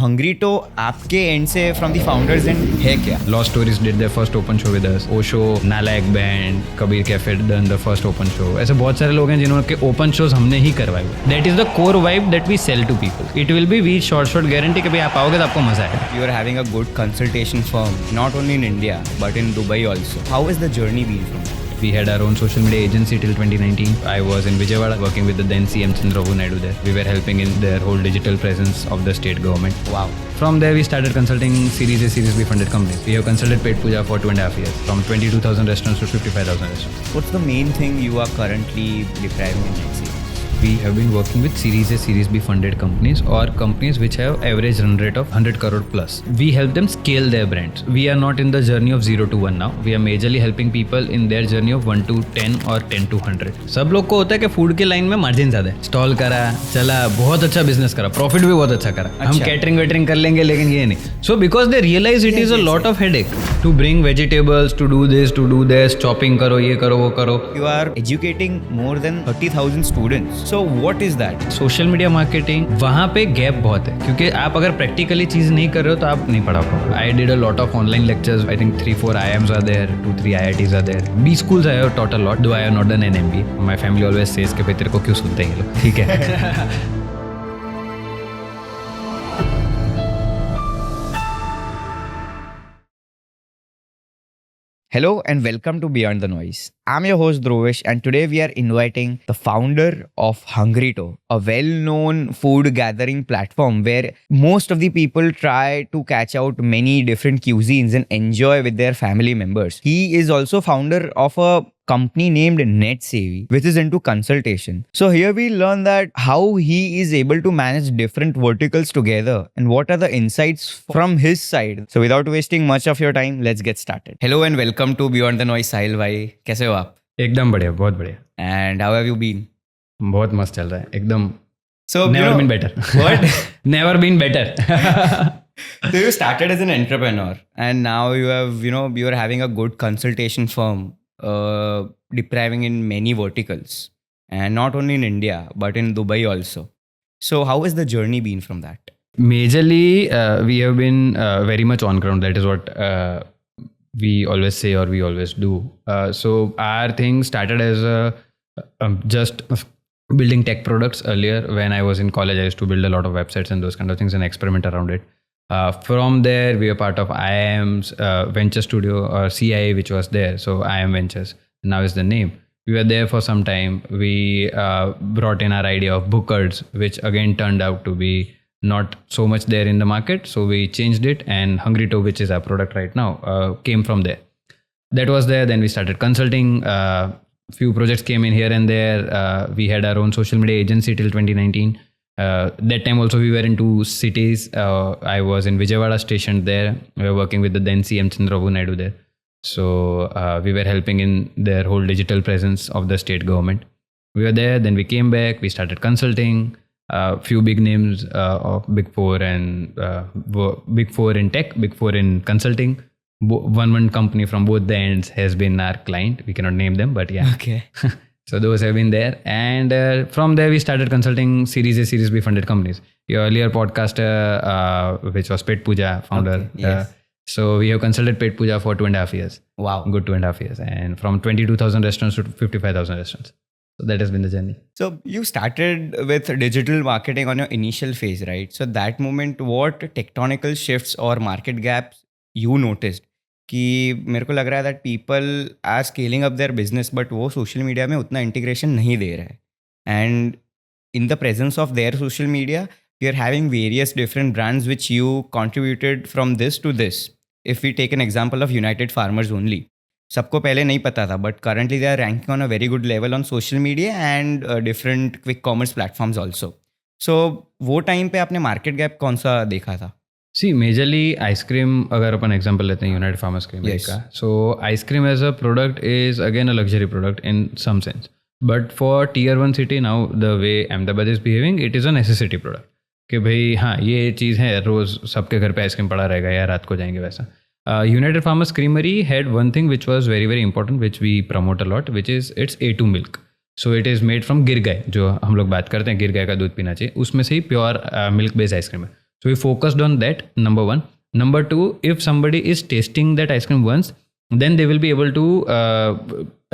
हंग्रीटो आपके एंड से from the founders and है क्या? Lost Stories did their first open show with us. Osho, Nalayak Band, Kabir Cafe done the first open show. ऐसे बहुत सारे लोग हैं जिन्होंने के open shows हमने ही करवाए हुए. That is the core vibe that we sell to people. It will be we short guarantee कि भाई आप आओगे तो आपको मजा आएगा. You are having a good consultation firm, not only in India but in Dubai also. How has the journey been from that? We had our own social media agency till 2019. I was in Vijayawada working with the then CM Chandrababu Naidu there. We were helping in their whole digital presence of the state government. Wow. From there, we started consulting Series A, Series B funded companies. We have consulted Pet Puja for 2.5 years, from 22,000 restaurants to 55,000 restaurants. What's the main thing you are currently depriving in Net Savings? We have been working with Series A, Series B funded companies or companies which have average run rate of 100 crore plus. We help them scale their brands. We are not in the journey of 0 to 1 now. We are majorly helping people in their journey of 1 to 10 or 10 to 100. सब लोग को होता है कि food के line में margin ज़्यादा है. स्टॉल करा, चला, बहुत अच्छा बिजनेस करा, प्रॉफिट भी बहुत अच्छा करा. हम कैटरिंग वेटरिंग कर लेंगे लेकिन ये नहीं. So because they realize it is a lot of headache to bring vegetables, to do this, to do this, chopping करो, ये करो, वो करो. You are educating more than 30,000 students. So what is that? Social media marketing वहाँ पे gap बहुत है क्योंकि आप अगर प्रैक्टिकली चीज़ नहीं कर रहे हो तो आप नहीं पढ़ा पाओगे. I did a lot of online lectures. I think 3-4 IIMs are there, 2-3 IITs are there. 20 schools I have taught a lot, though I have not done an MBA. My family always says कि भाई तेरे को क्यों सुनते हैं ये लोग. ठीक है. Hello and welcome to Beyond the Noise. I'm your host Dhruvesh and today we are inviting the founder of Hungryto, a well-known food gathering platform where most of the people try to catch out many different cuisines and enjoy with their family members. He is also founder of a company named Net Savings, which is into consultation. So here we learn that how he is able to manage different verticals together and what are the insights from his side. So without wasting much of your time, let's get started. Hello and welcome to Beyond the Noise. Sahil bhai, कैसे हो आप? एकदम बढ़िया, बहुत बढ़िया. And how have you been? बहुत मस्त चल रहा है एकदम. So Never been better. What? Never been better. So you started as an entrepreneur and now you are having a good consultation firm, depriving in many verticals and not only in India but in Dubai also. So how has the journey been from that? Majorly, we have been very much on ground. That is what we always say or we always do. So our thing started as just building tech products earlier. When I was in college, I used to build a lot of websites and those kind of things and experiment around it. From there, we were part of IIM's Venture Studio or CIA, which was there. So IIM Ventures now is the name. We were there for some time. We brought in our idea of Bookers, which again turned out to be not so much there in the market. So we changed it, and Hungryto, which is our product right now, came from there. That was there. Then we started consulting. Few projects came in here and there. We had our own social media agency till 2019. That time also we were in 2 cities. I was in Vijayawada stationed there. We were working with the then CM Chandrababu Naidu there. So we were helping in their whole digital presence of the state government. We were there, then we came back, we started consulting. Few big names of Big Four and Big Four in tech, Big Four in consulting. One company from both the ends has been our client. We cannot name them, but yeah. Okay. So those have been there. And from there, we started consulting Series A, Series B funded companies. Your earlier podcaster, which was Pet Puja founder. Okay, yes. So we have consulted Pet Puja for 2.5 years. Wow. Good 2.5 years. And from 22,000 restaurants to 55,000 restaurants. So that has been the journey. So you started with digital marketing on your initial phase, right? So that moment, what tectonical shifts or market gaps you noticed? कि मेरे को लग रहा है that people are scaling up their business but वो social media में उतना integration नहीं दे रहा है. And in the presence of their social media, you're having various different brands which you contributed from this to this. If we take an example of United Farmers only. सबको पहले नहीं पता था but currently they are ranking on a very good level on social media and different quick commerce platforms also. So वो time पे आपने market gap कौन सा देखा था? See, majorly ice cream, अगर अपन example लेते हैं United Farmers Cream का. So ice cream as a product is again a luxury product in some sense. But for tier 1 city now, the way Ahmedabad is behaving, it is a necessity product. कि भाई हाँ ये चीज़ है, रोज़ सबके घर पे ice cream पड़ा रहेगा या रात को जाएंगे वैसा. United Farmers Creamery had one thing which was very very important, which we promote a lot, which is its A2 milk. So it is made from गिर गाय, जो हम लोग बात करते हैं गिर गाय का दूध पीना चाहिए, उसमें से ही प्योर मिल्क बेस्ड आइसक्रीम है. So we focused on that, number one. Number two, if somebody is tasting that ice cream once, then they will be able to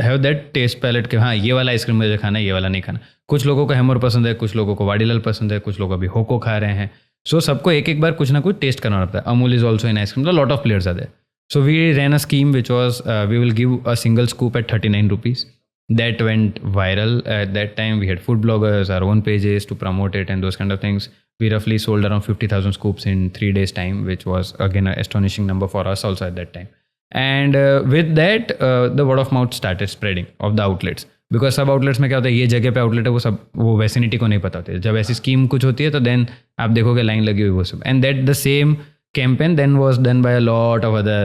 have that taste palette कि हाँ ये वाला ice cream मुझे खाना है, ये वाला नहीं खाना. कुछ लोगों को हैमर पसंद है, कुछ लोगों को वाडीलाल पसंद है, कुछ लोग अभी होको खा रहे हैं. सो सबको एक एक बार कुछ ना कुछ टेस्ट करना पड़ता है. Amul is also in ice cream, lot of players are there. So we ran a scheme which was we will give a single scoop at 39 rupees. That went viral. At that time we had food bloggers, our own pages to promote it and those kind of things. We roughly sold around 50,000 scoops in 3 days time, which was again an astonishing number for us also at that time. And with that the word of mouth started spreading of the outlets. Because सब outlets में क्या होता है, ये जगह पे outlet है, वो vicinity को नहीं पता होती है. जब ऐसी scheme कुछ होती है तो then आप देखोगे लाइन लगी हुई वो सब. And that the same campaign then was done by a lot of other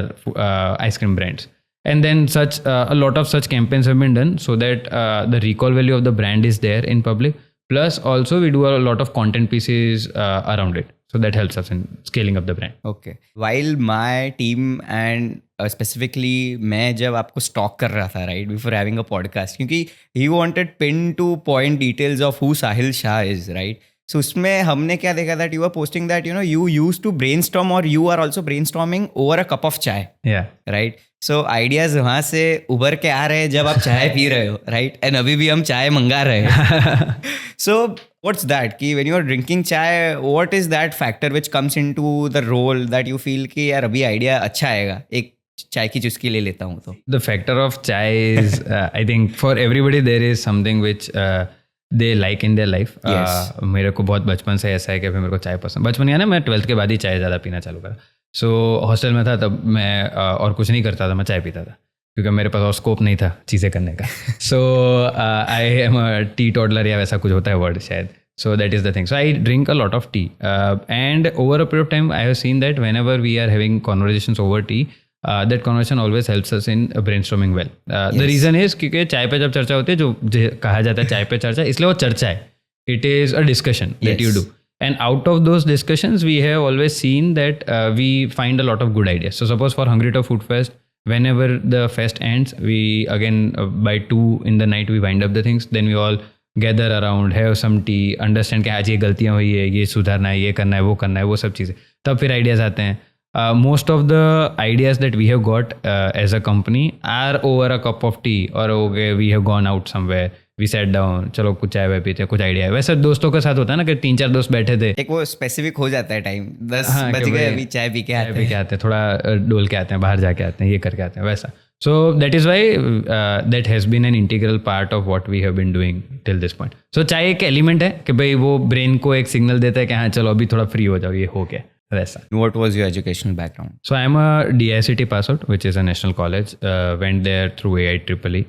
ice cream brands, and then such a lot of such campaigns have been done so that the recall value of the brand is there in public, plus also we do a lot of content pieces around it, so that helps us in scaling up the brand. Okay, while my team and specifically मैं जब आपको stalk कर रहा था right before having a podcast, क्योंकि he wanted pin to point details of who Sahil Shah is, right? So उसमें हमने क्या देखा that you were posting that you used to brainstorm or you are also brainstorming over a cup of chai. Yeah. Right? So ideas वहाँ से उभर के आ रहे हैं जब आप चाय पी रहे हो, right? And अभी भी हम चाय मंगा रहे हैं. So what's that? कि when you are drinking chai, what is that factor which comes into the role that you feel कि यार अभी idea अच्छा आएगा, एक चाय की चुस्की ले लेता हूँ तो. The factor of chai is I think for everybody there is something which they like in their life. मेरे को बहुत बचपन से ऐसा है कि फिर मेरे को चाय पसंद. बचपन या ना मैं 12th के बाद ही चाय ज़्यादा पीना चालू करा. सो हॉस्टल में था तब मैं और कुछ नहीं करता था, मैं चाय पीता था क्योंकि मेरे पास और स्कोप नहीं था चीज़ें करने का. So I am a teetotaller या वैसा कुछ होता है वर्ड शायद. So that is the thing. So I drink a lot of tea, and over a period of time I have seen that whenever we are having conversations over tea, that conversation always helps us in brainstorming well. The reason is क्योंकि चाय पे जब चर्चा होती है, जो कहा जाता है चाय पे चर्चा, इसलिए वो चर्चा है. It is a discussion that you do. And out of those discussions, we have always seen that we find a lot of good ideas. So suppose for Hungry Talk Food Fest, whenever the fest ends, we again by 2 in the night we wind up the things. Then we all gather around, have some tea, understand कि आज ये गलतियाँ हुई है, ये सुधारना है, ये करना है, वो सब चीज़ें. तब फिर आइडियाज़ आते हैं. Most of the ideas that we have got as a company are over a cup of tea, or okay, we have gone out somewhere, we sat down, चलो कुछ चाय वाय पीते, कुछ आइडिया है. वैसे दोस्तों के साथ होता है ना कि 3-4 दोस्त बैठे थे, एक वो स्पेसिफिक हो जाता है टाइम, 10 बज गए अभी चाय पी के आते हैं, थोड़ा डोल के आते हैं, बाहर जाके आते हैं, ये करके आते हैं, वैसा. So that is why that has been an integral part of what we have been doing till this point. So चाय एक एलिमेंट है कि भाई वो ब्रेन को एक सिग्नल देता है कि हाँ चलो अभी थोड़ा फ्री हो जाओ, ये हो गया वैसा. What was your educational background? So I am a DICT pass out, which is a national college. Went there through AIEEE,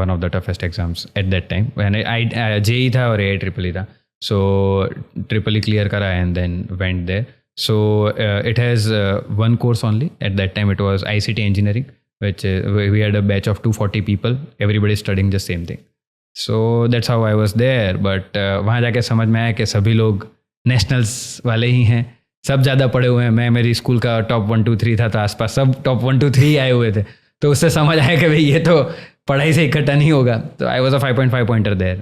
one of the toughest exams at that time. When I JEE था और AIEEE था. So EEE clear करा and then went there. So it has one course only. At that time it was ICT engineering, which we had a batch of 240 people. Everybody studying the same thing. So that's how I was there. But वहाँ जाके समझ में आया कि सभी लोग nationals वाले ही हैं, सब ज़्यादा पढ़े हुए हैं. मैं मेरी स्कूल का टॉप 1 2 3 था, तो आसपास सब टॉप 1 2 3 आए हुए थे. तो उससे समझ आया कि भाई ये तो पढ़ाई से इकट्ठा नहीं होगा. तो I was a 5.5 pointer there.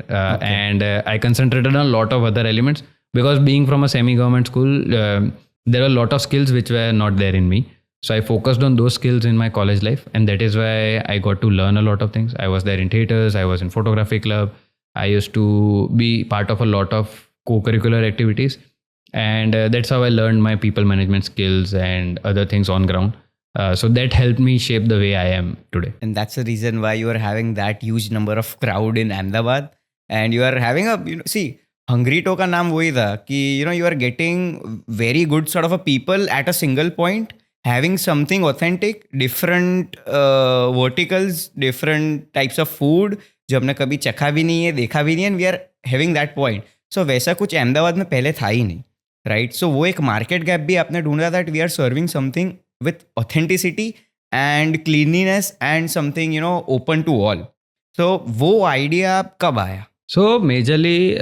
And I concentrated on a lot of other elements because being from a semi-government school, there were a lot of skills which were not there in me. So I focused on those skills in my college life, and that is why I got to learn a lot of things. I was there in theaters, I was in photography club, I used to be part of a lot of co-curricular activities, and that's how I learned my people management skills and other things on ground. So that helped me shape the way I am today. And that's the reason why you are having that huge number of crowd in Ahmedabad, and you are having a see Hungry Talk का नाम वही था कि you are getting very good sort of a people at a single point, having something authentic, different verticals, different types of food जो हमने कभी चखा भी नहीं है, देखा भी नहीं है, and we are having that point. So वैसा कुछ अहमदाबाद में पहले था ही नहीं, राइट. सो वो एक मार्केट गैप भी आपने ढूंढा that we are serving something with authenticity and cleanliness and something open to all. So वो आइडिया कब आया? सो मेजरली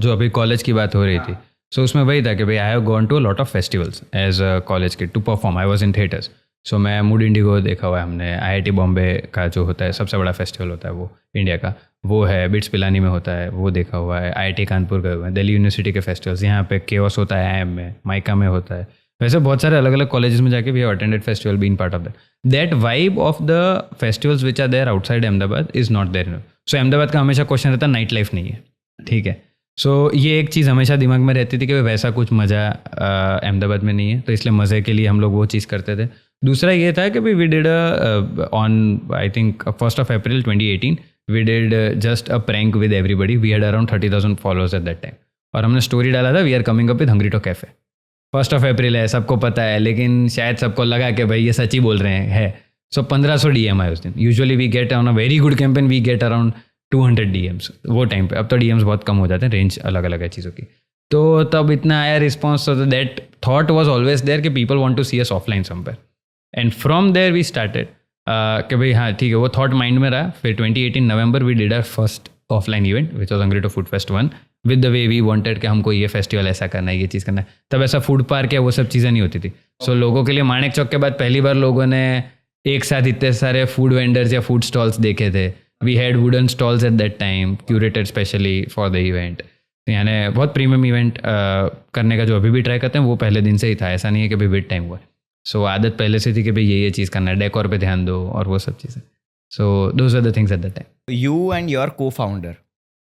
जो अभी कॉलेज की बात हो रही थी, सो उसमें वही था कि भाई I have gone to a lot of festivals as a college kid to perform. I was in theatres. So मैं मूड इंडिगो देखा हुआ है हमने, IIT बॉम्बे का जो होता है सबसे बड़ा फेस्टिवल होता है वो इंडिया का, वो है, बिट्स पिलानी में होता है, वो देखा हुआ है, IIT कानपुर गए हुए हैं, दिल्ली यूनिवर्सिटी के फेस्टिवल्स, यहाँ पे केओस होता है, IIM में, माइका में होता है, वैसे बहुत सारे अलग अलग कॉलेजेस में जाके we have attended festival, been part of that vibe of the festivals which are there outside Ahmedabad is not there. So Ahmedabad का हमेशा क्वेश्चन रहता है नाइट लाइफ नहीं है, ठीक है। सो ये एक चीज़ हमेशा दिमाग में रहती थी कि वैसा कुछ मज़ा अहमदाबाद में नहीं है, तो इसलिए मज़े के लिए हम लोग वो चीज़ करते थे। दूसरा ये था कि we did on I think 1st April 2018 we did just a prank with everybody, we had around 30,000 followers at that time, और हमने स्टोरी डाला था we are coming up with Hungrito cafe. 1st April है, सबको पता है, लेकिन शायद सबको लगा कि भाई ये सच ही बोल रहे हैं। सो 1500 DM आए उस दिन। Usually we get on a very good campaign we get around 200 DMs वो टाइम पे। अब तो DMs बहुत कम हो जाते हैं, रेंज अलग अलग है चीज़ों की। तो तब इतना आया रिस्पॉन्स, तो that thought was always there कि people want to see us offline somewhere, and from there we started कि भाई हाँ ठीक है, वो थॉट माइंड में रहा। फिर 2018 November we did our first offline event which was Hungrito food fest 1 with the way we wanted कि हमको ये फेस्टिवल ऐसा करना है, ये चीज़ करना है। तब ऐसा फूड पार्क या वो सब चीज़ें नहीं होती थी। सो लोगों के लिए माणिक चौक के बाद पहली बार लोगों ने एक साथ इतने सारे फूड वेंडर्स या फूड स्टॉल्स देखे थे। We had wooden stalls at that time curated specially for the event. यानी बहुत प्रीमियम इवेंट करने का जो अभी भी ट्राई करते हैं वो पहले दिन से ही था, ऐसा नहीं है कि भाई विद टाइम हुआ। सो आदत पहले से थी कि भाई ये चीज़ करना है, डेकोर पे ध्यान दो और वो सब चीज़ें। So those are the things at that time. You and your co-founder,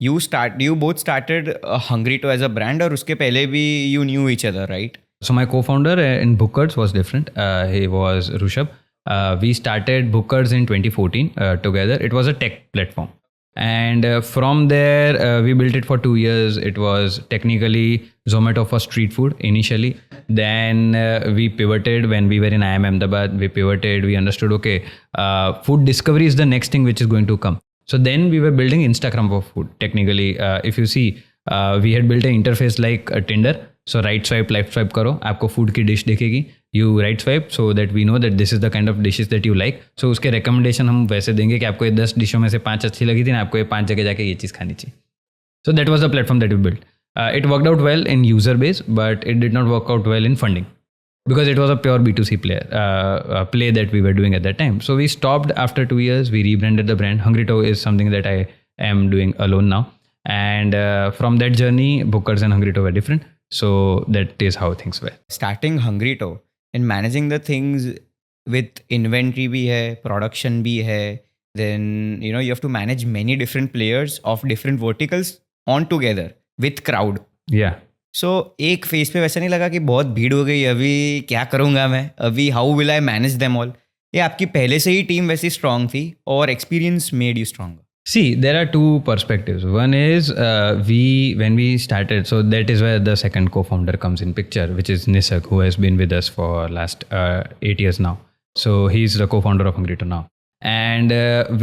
you both started Hungryto as a brand, और उसके पहले भी you knew each other, right? So my co-founder in Booker's was different. He was Rushabh. We started Booker's in 2014 together. It was a tech platform. And from there, we built it for 2 years. It was technically Zomato for street food initially. Then we pivoted when we were in IIM Ahmedabad. We pivoted. We understood, okay, food discovery is the next thing which is going to come. So then we were building Instagram for food. Technically, if you see, we had built an interface like Tinder. So right swipe, left swipe करो, आपको food की dish दिखेगी, you right swipe so that we know that this is the kind of dishes that you like. So उसके recommendation हम वैसे देंगे कि आपको ये 10 डिशों में से 5 अच्छी लगी थी ना, आपको ये 5 जगह जाके ये चीज़ खानी चाहिए. So that was the platform that we built. It worked out well in user base, but it did not work out well in funding because it was a pure B2C play that we were doing at that time. So we stopped after 2 years. We rebranded the brand. Hungryto is something that I am doing alone now. And from that journey, Bookers and Hungryto were different. So that is how things were. Starting Hungryto and managing the things with inventory भी है, production भी है, then you have to manage many different players of different verticals on together with crowd. Yeah. So एक phase पे वैसा नहीं लगा कि बहुत भीड़ हो गई, अभी क्या करूँगा मैं, अभी how will I manage them all? ये आपकी पहले से ही टीम वैसी स्ट्रांग थी और experience made you stronger? See, there are two perspectives. One is when we started, so that is where the second co-founder comes in picture, which is Nisarg, who has been with us for last 8 years now. So he's the co-founder of Hungryto now. And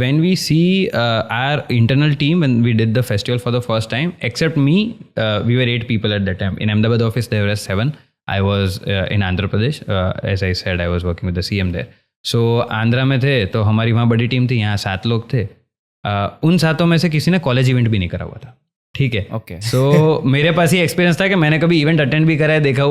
when we see our internal team, when we did the festival for the first time, except me, we were 8 people at that time. In Ahmedabad office, there were 7. I was in Andhra Pradesh. As I said, I was working with the CM there. So Andhra में थे तो हमारी वहाँ बड़ी team थी, यहाँ 7 लोग थे. उन 7 में से किसी ने कॉलेज इवेंट भी नहीं करा हुआ था, ठीक है. ओके. सो मेरे पास ये एक्सपीरियंस था कि मैंने कभी इवेंट अटेंड भी करा है, देखा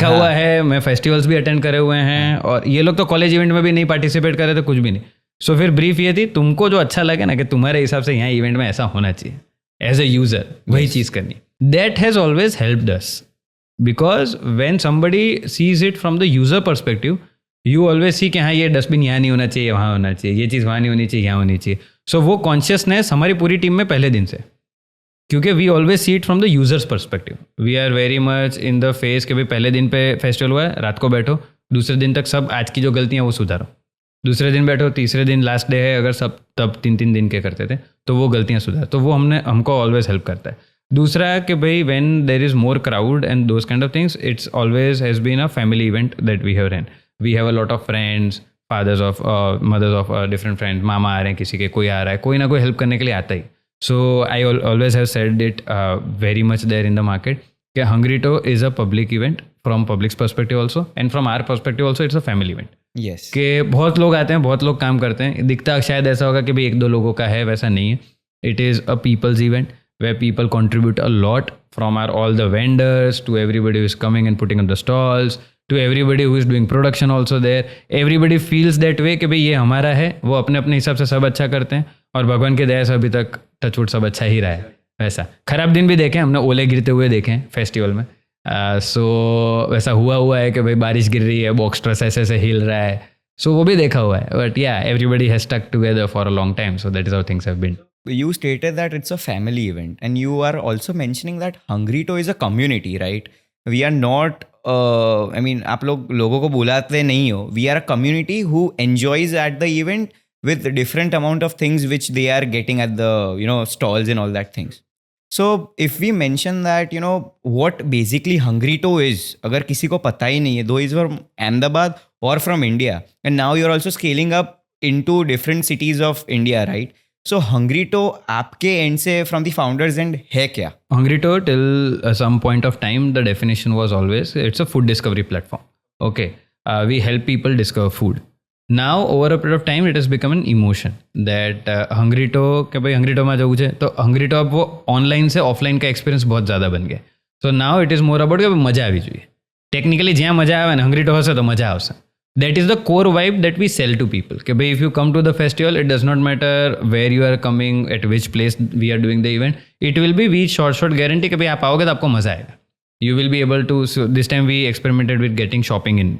हुआ है, मैं फेस्टिवल्स भी अटेंड करे हुए हैं, और ये लोग तो कॉलेज इवेंट में भी नहीं पार्टिसिपेट करे थे, कुछ भी नहीं. सो फिर ब्रीफ ये थी, तुमको जो अच्छा लगे ना कि तुम्हारे हिसाब से यहाँ इवेंट में ऐसा होना चाहिए, एज ए यूजर वही चीज़ करनी. That has always helped us because when somebody sees it from the user perspective, you always see कि हाँ ये डस्टबिन यहाँ नहीं होना चाहिए, वहाँ होना चाहिए, ये चीज़ वहाँ नहीं होनी चाहिए, यहाँ होनी चाहिए. सो वो कॉन्शियसनेस हमारी पूरी टीम में पहले दिन से, क्योंकि we always see it from the users perspective. We are very much in the face कि भाई पहले दिन पे फेस्टिवल हुआ है, रात को बैठो, दूसरे दिन तक सब आज की जो गलतियाँ वो सुधारो, दूसरे दिन बैठो, तीसरे दिन लास्ट डे है अगर सब तब 3-3 दिन के करते थे तो वो गलतियाँ सुधार. तो वो हमको ऑलवेज हेल्प करता है. दूसरा कि भाई when there is more crowd and those kind of things, it's always has been a family event that we have run. We have a lot of friends, fathers of mothers of different friends, मामा आ रहे हैं, किसी के कोई आ रहा है, कोई ना कोई हेल्प करने के लिए आता ही. So I always have said it very much there in the market कि Hungrito is a public event from public's perspective also, and from our perspective also it's a family event. Yes. कि बहुत लोग आते हैं, बहुत लोग काम करते हैं, दिखता शायद ऐसा होगा कि भाई 1-2 लोगों का है, वैसा नहीं है. It is a people's event where people contribute a lot, from all the vendors to everybody who is coming and putting on the stalls to everybody who is doing production also there. Everybody feels that way कि भाई ये हमारा है, वो अपने अपने हिसाब से सब अच्छा करते हैं, और भगवान की दया से अभी तक टचवुड सब अच्छा ही रहा है. वैसा खराब दिन भी देखे हमने, ओले गिरते हुए देखे फेस्टिवल में. सो वैसा हुआ है कि भाई बारिश गिर रही है, बॉक्स ट्रस ऐसे ऐसे हिल रहा है. सो वो भी देखा हुआ है. But yeah everybody has stuck together for a long time. So that is how things have been. You stated that it's a family event, and you are also mentioning that Hungrito is a community, right? We are not, I mean, आप लोगों को बुलाते नहीं हो. We are a community who enjoys at the event with different amount of things which they are getting at the, stalls and all that things. So if we mention that, what basically Hungrito is, अगर किसी को पता ही नहीं है, though is from Ahmedabad or from India, and now you're also scaling up into different cities of India, right? So Hungrito आपके end से from the founders end है क्या? Hungrito till some point of time the definition was always it's a food discovery platform. Okay, we help people discover food. Now over a period of time it has become an emotion that Hungrito કે ભાઈ Hungrito માં જવું છે તો Hungrito अब वो online से offline का एक्सपीरियंस बहुत ज़्यादा बन गया. So now it is more about કે મજા આવી જોઈએ. ટેકનિકલી જ્યાં મજા આવે ને Hungrito હશે તો મજા આવશે. That is the core vibe that we sell to people. कि भाई if you come to the festival, it does not matter where you are coming, at which place we are doing the event. It will be we short guarantee कि भाई आप आओगे तो आपको मज़ा आएगा. You will be able to. So this time we experimented with getting shopping in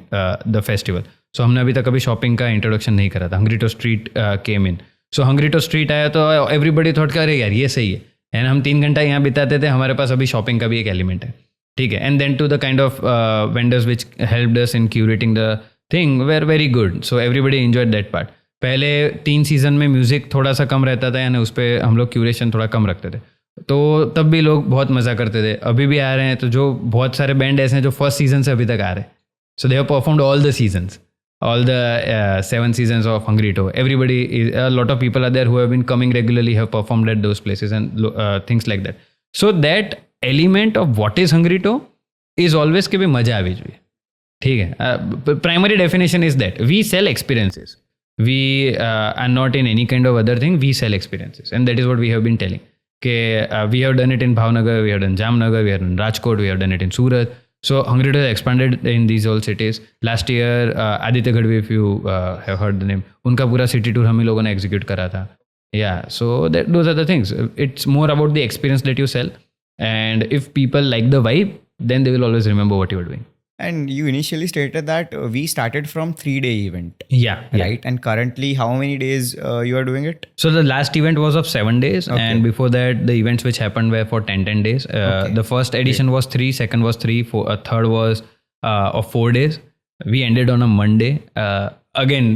the festival. So हमने अभी तक कभी shopping का introduction नहीं करा था. Hungrito Street came in. So Hungrito Street आया तो everybody thought कि अरे यार ये सही है. And हम 3 घंटा यहाँ बिताते थे, हमारे पास अभी shopping का भी एक element है. ठीक है. And then to the kind of vendors which helped us in curating the thing were very good. So everybody enjoyed that part. पहले 3 सीज़न में म्यूज़िक थोड़ा सा कम रहता था, यानी उस पर हम लोग क्यूरेशन थोड़ा कम रखते थे, तो तब भी लोग बहुत मज़ा करते थे. अभी भी आ रहे हैं तो जो बहुत सारे बैंड ऐसे हैं जो फर्स्ट सीज़न से अभी तक आ रहे हैं. So they have performed all the seasons, all the 7 seasons of Hungrito. Everybody a lot of people are there who have been coming regularly, have performed at those places and things like that. So that element of what is Hungrito is always कि भी मज़ा आवी જોઈએ. ठीक है. Primary definition is that we sell experiences. We are not in any kind of other thing. We sell experiences, and that is what we have been telling. We have done it in Bhavnagar, we have done Jamnagar, we have done Rajkot, we have done it in Surat. So Hungrito has expanded in these all cities. Last year, Aditya Gadve, if you have heard the name, उनका पूरा city tour हम ही लोगों ने execute करा था. Yeah, so those are the things. It's more about the experience that you sell, and if people like the vibe, then they will always remember what you are doing. And you initially stated that we started from 3-day event. Yeah. Right. And currently, how many days you are doing it? So the last event was of 7 days, Okay. and before that, the events which happened were for 10 days. Okay. The first edition was 3, second was 3, third was of 4 days. We ended on a Monday. Again,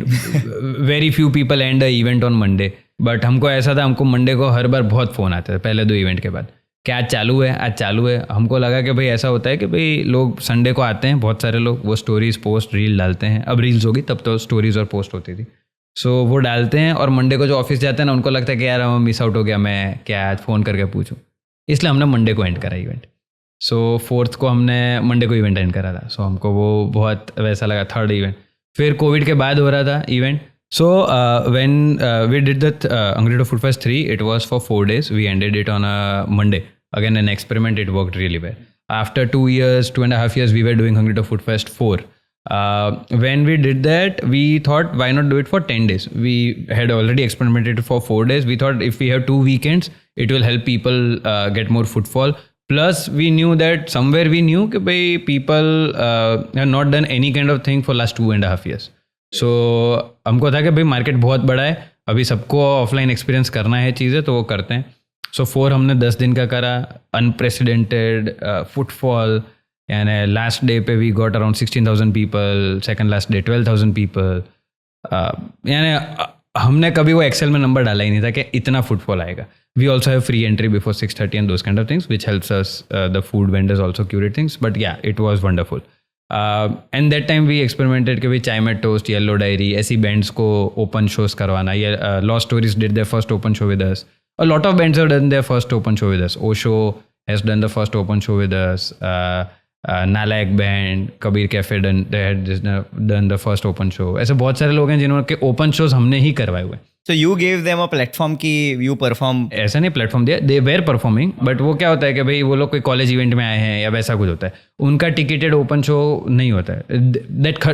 very few people end the event on Monday. But हमको ऐसा था, हमको Monday को हर बार बहुत phone आते थे पहले 2 event के बाद कि आज चालू है. हमको लगा कि भाई ऐसा होता है कि भाई लोग संडे को आते हैं, बहुत सारे लोग, वो स्टोरीज पोस्ट रील डालते हैं. अब रील्स होगी, तब तो स्टोरीज और पोस्ट होती थी. सो वो डालते हैं और मंडे को जो ऑफिस जाते हैं ना, उनको लगता है कि यार हम मिस आउट हो गया, मैं क्या आज फ़ोन करके पूछूं. इसलिए हमने मंडे को एंड करा इवेंट. सो 4th को हमने मंडे को इवेंट एंड करा था. सो हमको वो बहुत वैसा लगा. 3rd इवेंट फिर कोविड के बाद हो रहा था event. So when we did the Hungrito Food Fest 3, it was for 4 days. We ended it on a Monday. Again, an experiment. It worked really well. After 2.5 years, we were doing Hungrito Food Fest 4. When we did that, we thought, why not do it for 10 days? We had already experimented for 4 days. We thought if we have 2 weekends, it will help people get more footfall. Plus, we knew that somewhere we knew that people have not done any kind of thing for last 2.5 years. सो हमको था कि भाई market बहुत बड़ा है, अभी सबको offline experience करना है चीज़ें, तो वो करते हैं. सो 4 हमने 10 दिन का करा. अनप्रेसिडेंटेड फुटफॉल, यानी लास्ट डे पे we got around 16,000 people, second last day 12,000 people. यानी हमने कभी वो एक्सेल में नंबर डाला ही नहीं था कि इतना फुटफॉल आएगा. We also have free entry before 6:30 and those kind of things which helps us the food vendors also curate things. But ya, it was wonderful. And that time we experimented कि भाई Chai Mein toast, yellow diary, ऐसी bands को open shows करवाना. ये lost stories did their first open show with us. A lot of bands have done their first open show with us. Osho has done the first open show with us. Nalayak band, Kabir cafe done the first open show. ऐसे बहुत सारे लोग हैं जिन्होंने open shows हमने ही करवाए हुए. So you gave them a platform कि you perform. ऐसा नहीं प्लेटफॉर्म दिया, दे वेर परफॉर्मिंग. बट वो क्या होता है कि भाई वो लोग कोई कॉलेज इवेंट में आए हैं या वैसा कुछ होता है, उनका टिकटेड ओपन शो नहीं होता है.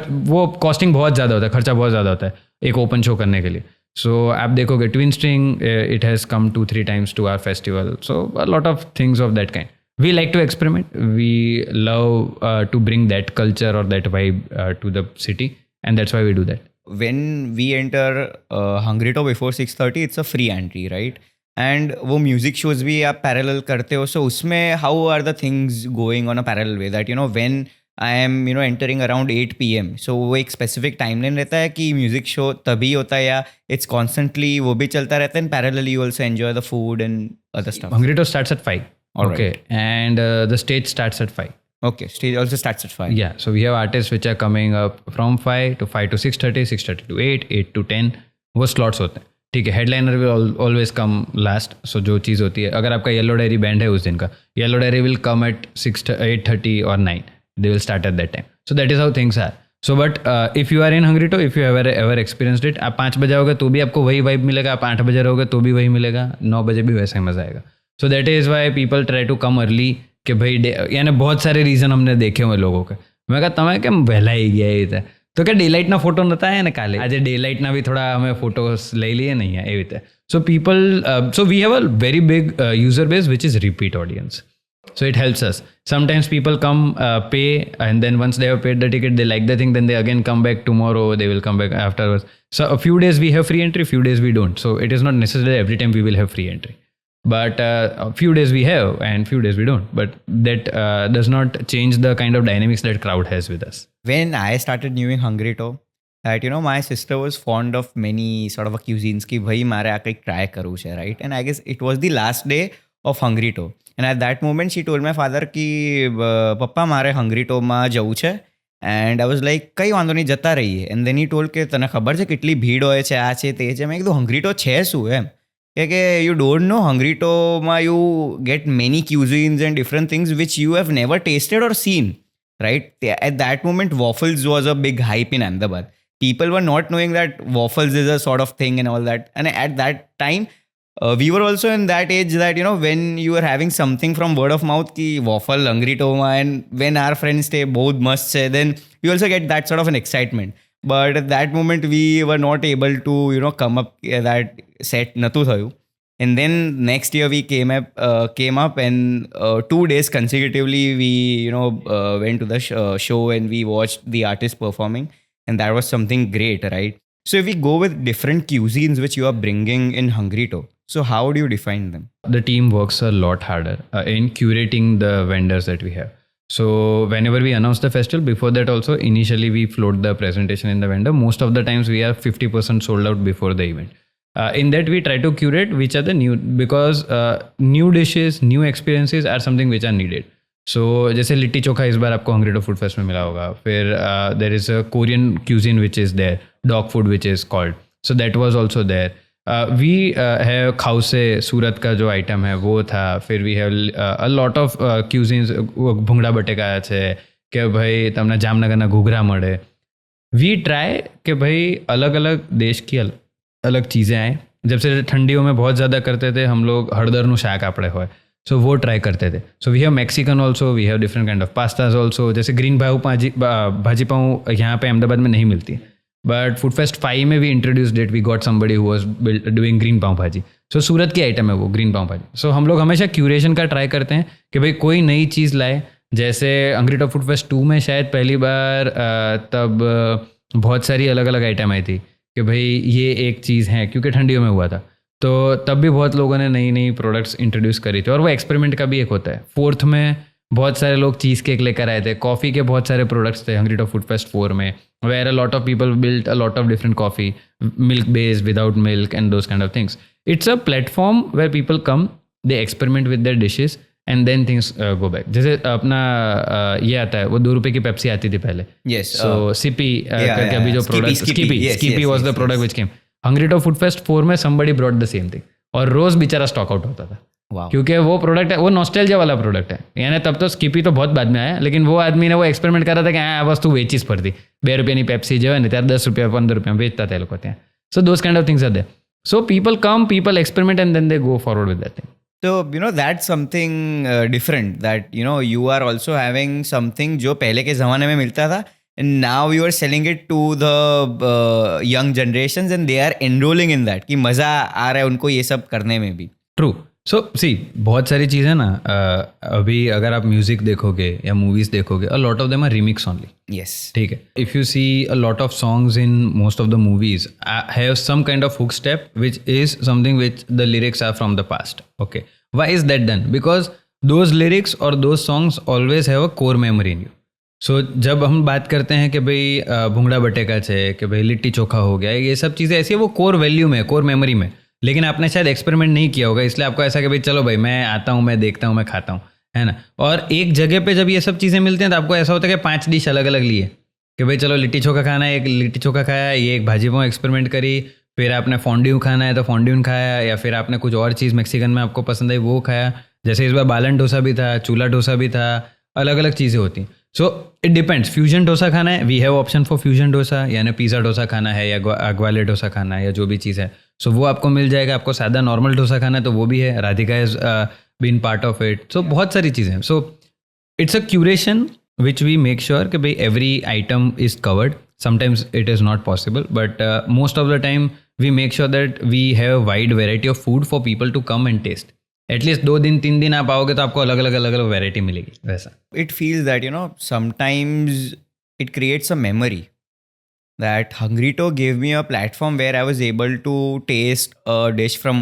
वो कॉस्टिंग बहुत ज़्यादा होता है, खर्चा बहुत ज़्यादा होता है एक ओपन शो करने के लिए. So आप देखोगे twin string it has come 2-3 times to our festival. So a lot of things of that kind. We like to experiment. We love to bring that culture or that vibe to the city, and that's why we do that. When we enter Hungrito before 6:30, it's a free entry, right? And वो music shows भी आप parallel करते हो, so उसमें how are the things going on a parallel way that when I am entering around 8 PM, so वो एक specific timeline रहता है कि म्यूजिक शो तभी होता है या इट्स कॉन्स्टेंटली वो भी चलता रहता है, and parallelly you also enjoy the food and other stuff? Hungrito starts at 5. All okay, and the stage starts at 5. Okay, stage also starts at 5. Yeah, so we have artists which are coming up from 5 to 5 to 6:30, 6:30 to 8, 8 to 10. वो slots होते हैं. ठीक है, headliner will always come last. So जो चीज़ होती है, अगर आपका येलो डायरी बैंड है उस दिन का, Yellow Diary will come at 8:30 और 9. They will start at that time. So that is how things are. So but if you are in Hungrito, if you ever experienced it, आप 5 बजे आओगे तो भी आपको वही वाइब मिलेगा, आप 8 बजे रहोगे तो भी वही मिलेगा, 9 बजे भी वैसा ही मज़ा आएगा. So that is why people try to come early कि भाई यानी बहुत सारे रीज़न हमने देखे हुए लोगों के. मैं कहा તમે કેમ વહેલા આવી ગયા એ રીતે, તો કે ડેલાઇટના ફોટો નહોતા આવ્યા ને કાલે, આજે ડેલાઇટના બી થોડા અમે ફોટોસ લઈ લઈએ ને અહીંયા એવી રીતે. So people so we have a very big user base which is repeat audience. So it helps us. Sometimes people come, pay, and then once they have paid the ticket, they like the thing, then they again come back tomorrow, they will come back afterwards. So a few days we have free entry, few days we don't. So it is not necessary every time we will have free entry. But a few days we have and few days we don't. But that does not change the kind of dynamics that crowd has with us. When I started knowing Hungrito, that my sister was fond of many sort of cuisines कि भाई मारे आ કંઈક try કરવું છે, right? And I guess it was the last day of Hungrito. And at that moment she told my father कि પપ્પા મારે Hungritoમાં જવું છે. And I was like કંઈ વાંધો નહીં, જતા રહીએ. And then he told કે તને ખબર છે કેટલી ભીડ હોય છે, આ છે તે છે. મેં કીધું Hungrito છે શું એમ, કે you don't know Hungritoમાં you get many cuisines and different things which you have never tasted or seen, right? At that moment waffles was a big hype in Ahmedabad. People were not knowing that waffles is a sort of thing and all that. And at that time we were also in that age that when you are having something from word of mouth ki waffle Hungrito-ma, and when our friends say both must say, then you also get that sort of an excitement. But at that moment we were not able to come up that set natu thayu. And then next year we came up and 2 days consecutively we went to the show and we watched the artists performing, and that was something great, right? So if we go with different cuisines which you are bringing in Hungrito, so how do you define them? The team works a lot harder in curating the vendors that we have. So whenever we announce the festival, before that also, initially we float the presentation in the vendor. Most of the times we are 50% sold out before the event. In that we try to curate which are the new, because new dishes, new experiences are something which are needed. So जैसे लिट्टी चोखा इस बार आपको Hungrito Food Fest में मिला होगा. फिर there is a Korean cuisine which is there, dog food which is called. So that was also there. We have khause, सूरत का जो item है वो था. फिर we have a lot of cuisines. ભૂંગળા બટેકા છે કે ભાઈ તમને જામનગરના ઘૂઘરા મળે. We try कि भाई अलग अलग देश की अलग चीज़ें आए. जब से ठंडियों में बहुत ज़्यादा करते थे हम लोग हળદરનું શાક આપણે હોય, सो वो ट्राई करते थे. So we have Mexican also, we have different kind of pastas also. जैसे ग्रीन भाजी पाव यहाँ पे अहमदाबाद में नहीं मिलती, बट फूड फेस्ट 5 में we introduced it. We got somebody who was doing green pav bhaji. So सूरत की आइटम है वो ग्रीन पाव भाजी. सो हम लोग हमेशा क्यूरेशन का ट्राई करते हैं कि भाई कोई नई चीज़ लाए. जैसे Hungrito फूड फेस्ट 2 में शायद पहली बार तब बहुत सारी अलग अलग आइटम आई थी कि भाई ये एक चीज़ है, क्योंकि ठंडियों में हुआ था. तो तब भी बहुत लोगों ने नई नई प्रोडक्ट्स इंट्रोड्यूस करी थी, और वो एक्सपेरिमेंट का भी एक होता है. 4th में बहुत सारे लोग चीज़ केक लेकर आए थे. कॉफ़ी के बहुत सारे प्रोडक्ट्स थे Hungrito फूड फेस्ट 4 में, where a lot of people built a lot of different coffee, milk based, without milk, and those kind of things. It's a platform where people come, they experiment with their dishes, and then things go back. जैसे अपना ये आता है, वो 2 रुपये की Pepsi आती थी पहले. Yes. सो सिपी करके अभी जो product, Skippy was the product which came. Hungrito food fest 4 में somebody brought the same thing, और रोज बेचारा स्टॉक आउट होता था. Wow. क्योंकि वो प्रोडक्ट है, वो नॉस्टैल्जिया वाला प्रोडक्ट है. यानी तब तो स्कीपी तो बहुत बाद में आया, लेकिन वो आदमी ने वो एक्सपेरिमेंट करा था कि આ વસ્તુ વેચી જ પડતી. 2 રૂપિયાની પેપ્સી જે હોય ને ત્યારે 10 રૂપિયા 15 રૂપિયા વેચતા હતા એ લોકો ત્યાં. So those kind of things are there. So people come, people experiment, and then they go forward with that thing. So that's something different, that you are also having something जो पहले के ज़माने में मिलता था and now you are selling it to the young generations and they are enrolling in that कि मज़ा आ रहा है उनको ये सब करने में भी. ट्रू. सो सी बहुत सारी चीज़ें ना, अभी अगर आप म्यूजिक देखोगे या मूवीज देखोगे, a lot of them are remix only. Yes. ठीक है. If you see a lot of songs in most of the movies have some kind of hook step which is something which the lyrics are from the past. Okay, why is that done? Because those lyrics और those songs always have a core memory in you. So जब हम बात करते हैं कि भाई भुंगड़ा बटेका है, कि भाई लिट्टी चोखा हो गया, ये सब चीज़ें ऐसी है वो कोर वैल्यू में, कोर मेमोरी में. लेकिन आपने शायद एक्सपेरिमेंट नहीं किया होगा, इसलिए आपको ऐसा कि भाई चलो भाई मैं आता हूँ, मैं देखता हूँ, मैं खाता हूँ, है ना. और एक जगह पे जब ये सब चीज़ें मिलती हैं तो आपको ऐसा होता है कि 5 डिश अलग अलग लिए कि भाई चलो लिट्टी चोखा खाना है, एक लिट्टी चोखा खाया, ये एक भाजी पाव एक्सपेरिमेंट करी, फिर आपने फॉन्ड्यू खाना है तो फॉन्ड्यू खाया, या फिर आपने कुछ और चीज़ मैक्सिकन में आपको पसंद आई वो खाया. जैसे इस बार बालन डोसा भी था, चूल्हा डोसा भी था, अलग अलग चीज़ें होती. So it depends. Fusion dosa खाना है, we have option for fusion dosa, यानी पिज़्ज़ा डोसा खाना है या ग्वाले डोसा खाना है या जो भी चीज़ है, सो वो आपको मिल जाएगा. आपको सादा नॉर्मल डोसा खाना है तो वो भी है, Radhika has been part of it. So बहुत सारी चीज़ें हैं. So it's a curation which we make sure कि भाई every item is covered. Sometimes it is not possible, but most of the time we make sure that we have wide variety of food for people to come and taste. At least 2 दिन 3 दिन आप आओगे तो आपको अलग अलग variety मिलेगी. वैसा It feels that, sometimes it creates a memory that Hungrito gave me a platform where I was able to taste a dish from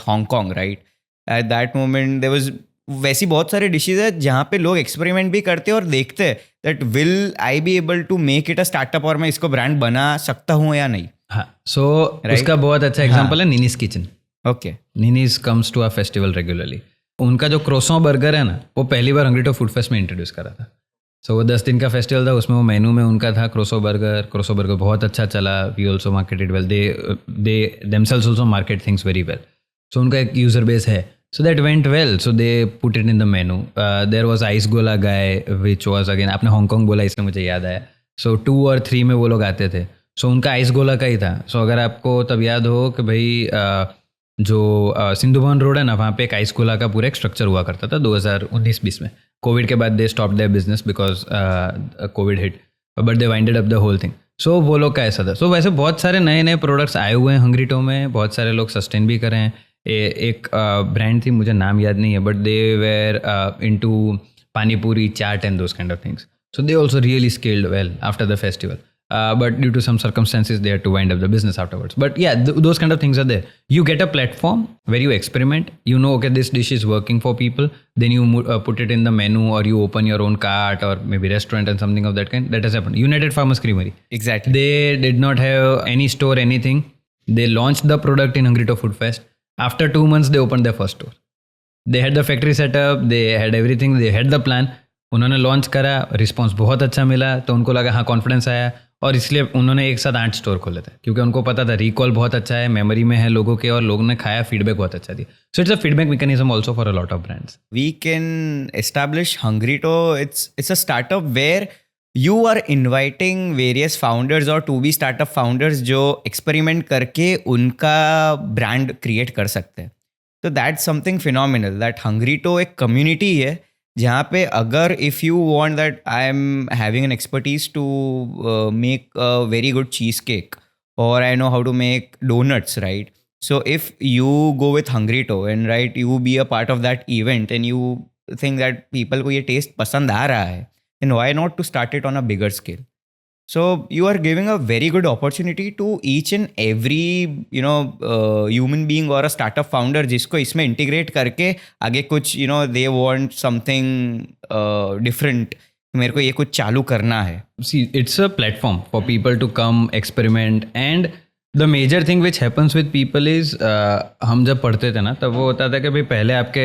Hong Kong, right? At that moment, there was वैसी बहुत सारे dishes है जहाँ पे लोग experiment भी करते हैं और देखते हैं that will I be able to make it a startup और मैं इसको ब्रांड बना सकता हूँ या नहीं. हाँ, सो उसका बहुत अच्छा एग्जाम्पल है Nini's kitchen. Okay, Nini's comes to a festival regularly. उनका जो क्रोसो बर्गर है ना, वो पहली बार हंग्रीटो फूड फेस्ट में इंट्रोड्यूस करा था. सो वो 10 दिन का फेस्टिवल था, उसमें वो मेनू में उनका था क्रोसो बर्गर बहुत अच्छा चला. We also marketed well, they themselves also market things very well. So उनका एक यूजर बेस है, so that went well, so they put it in the menu. There was ice gola guy which was again, आपने Hong Kong बोला इसलिए मुझे याद आया. So 2 और 3 में वो लोग आते थे. So उनका आइस गोला का ही था. So अगर आपको तब याद हो कि भाई जो सिंधु भवन रोड है ना, वहाँ पे एक आइस गोला का पूरा एक स्ट्रक्चर हुआ करता था 2019-20 में. कोविड के बाद they stop their business because Covid hit, but they winded up the whole thing. So वो लोग का ऐसा था. सो वैसे बहुत सारे नए नए प्रोडक्ट्स आए हुए हैं हंग्रीटो में, बहुत सारे लोग सस्टेन भी कर रहे हैं. एक ब्रांड थी, मुझे नाम याद नहीं है, but they were into panipuri, chaat and those kind of things. So they also really scaled well after the festival, but due to some circumstances they had to wind up the business afterwards. But yeah, those kind of things are there. You get a platform where you experiment, you know, okay, this dish is working for people, then you put it in the menu, or you open your own cart or maybe restaurant and something of that kind. That has happened. United Farmers Creamery, exactly, they did not have any store, anything. They launched the product in Hungryto Food Fest. After 2 months they opened their first store. They had the factory set up, they had everything, they had the plan. उन्होंने launch करा, response बहुत अच्छा मिला, तो उनको लगा हाँ confidence आया, और इसलिए उन्होंने एक साथ 8 स्टोर खोले थे, क्योंकि उनको पता था रिकॉल बहुत अच्छा है, मेमोरी में है लोगों के, और लोगों ने खाया, फीडबैक बहुत अच्छा दिया. So it's a feedback mechanism also for a lot of brands. We can establish Hungrito. It's a startup where you are inviting various founders और टू बी स्टार्टअप फाउंडर्स जो एक्सपेरिमेंट करके उनका ब्रांड क्रिएट कर सकते हैं. तो that's something phenomenal. That Hungrito एक community है जहाँ पे अगर if you want that I am having an expertise to make a very good चीज़ केक और I know how to make donuts, right? So if you go with Hungryto and right, you be a part of that event and you think that people को ये taste पसंद आ रहा है, then why not to start it on a bigger scale? So you are giving a very good opportunity to each and every human being or a startup founder जिसको इसमें integrate करके आगे कुछ they want something different. मेरे को ये कुछ चालू करना है. See, it's a platform for people to come experiment, and the major thing which happens with people is, हम जब पढ़ते थे ना तब वो होता था कि भाई पहले आपके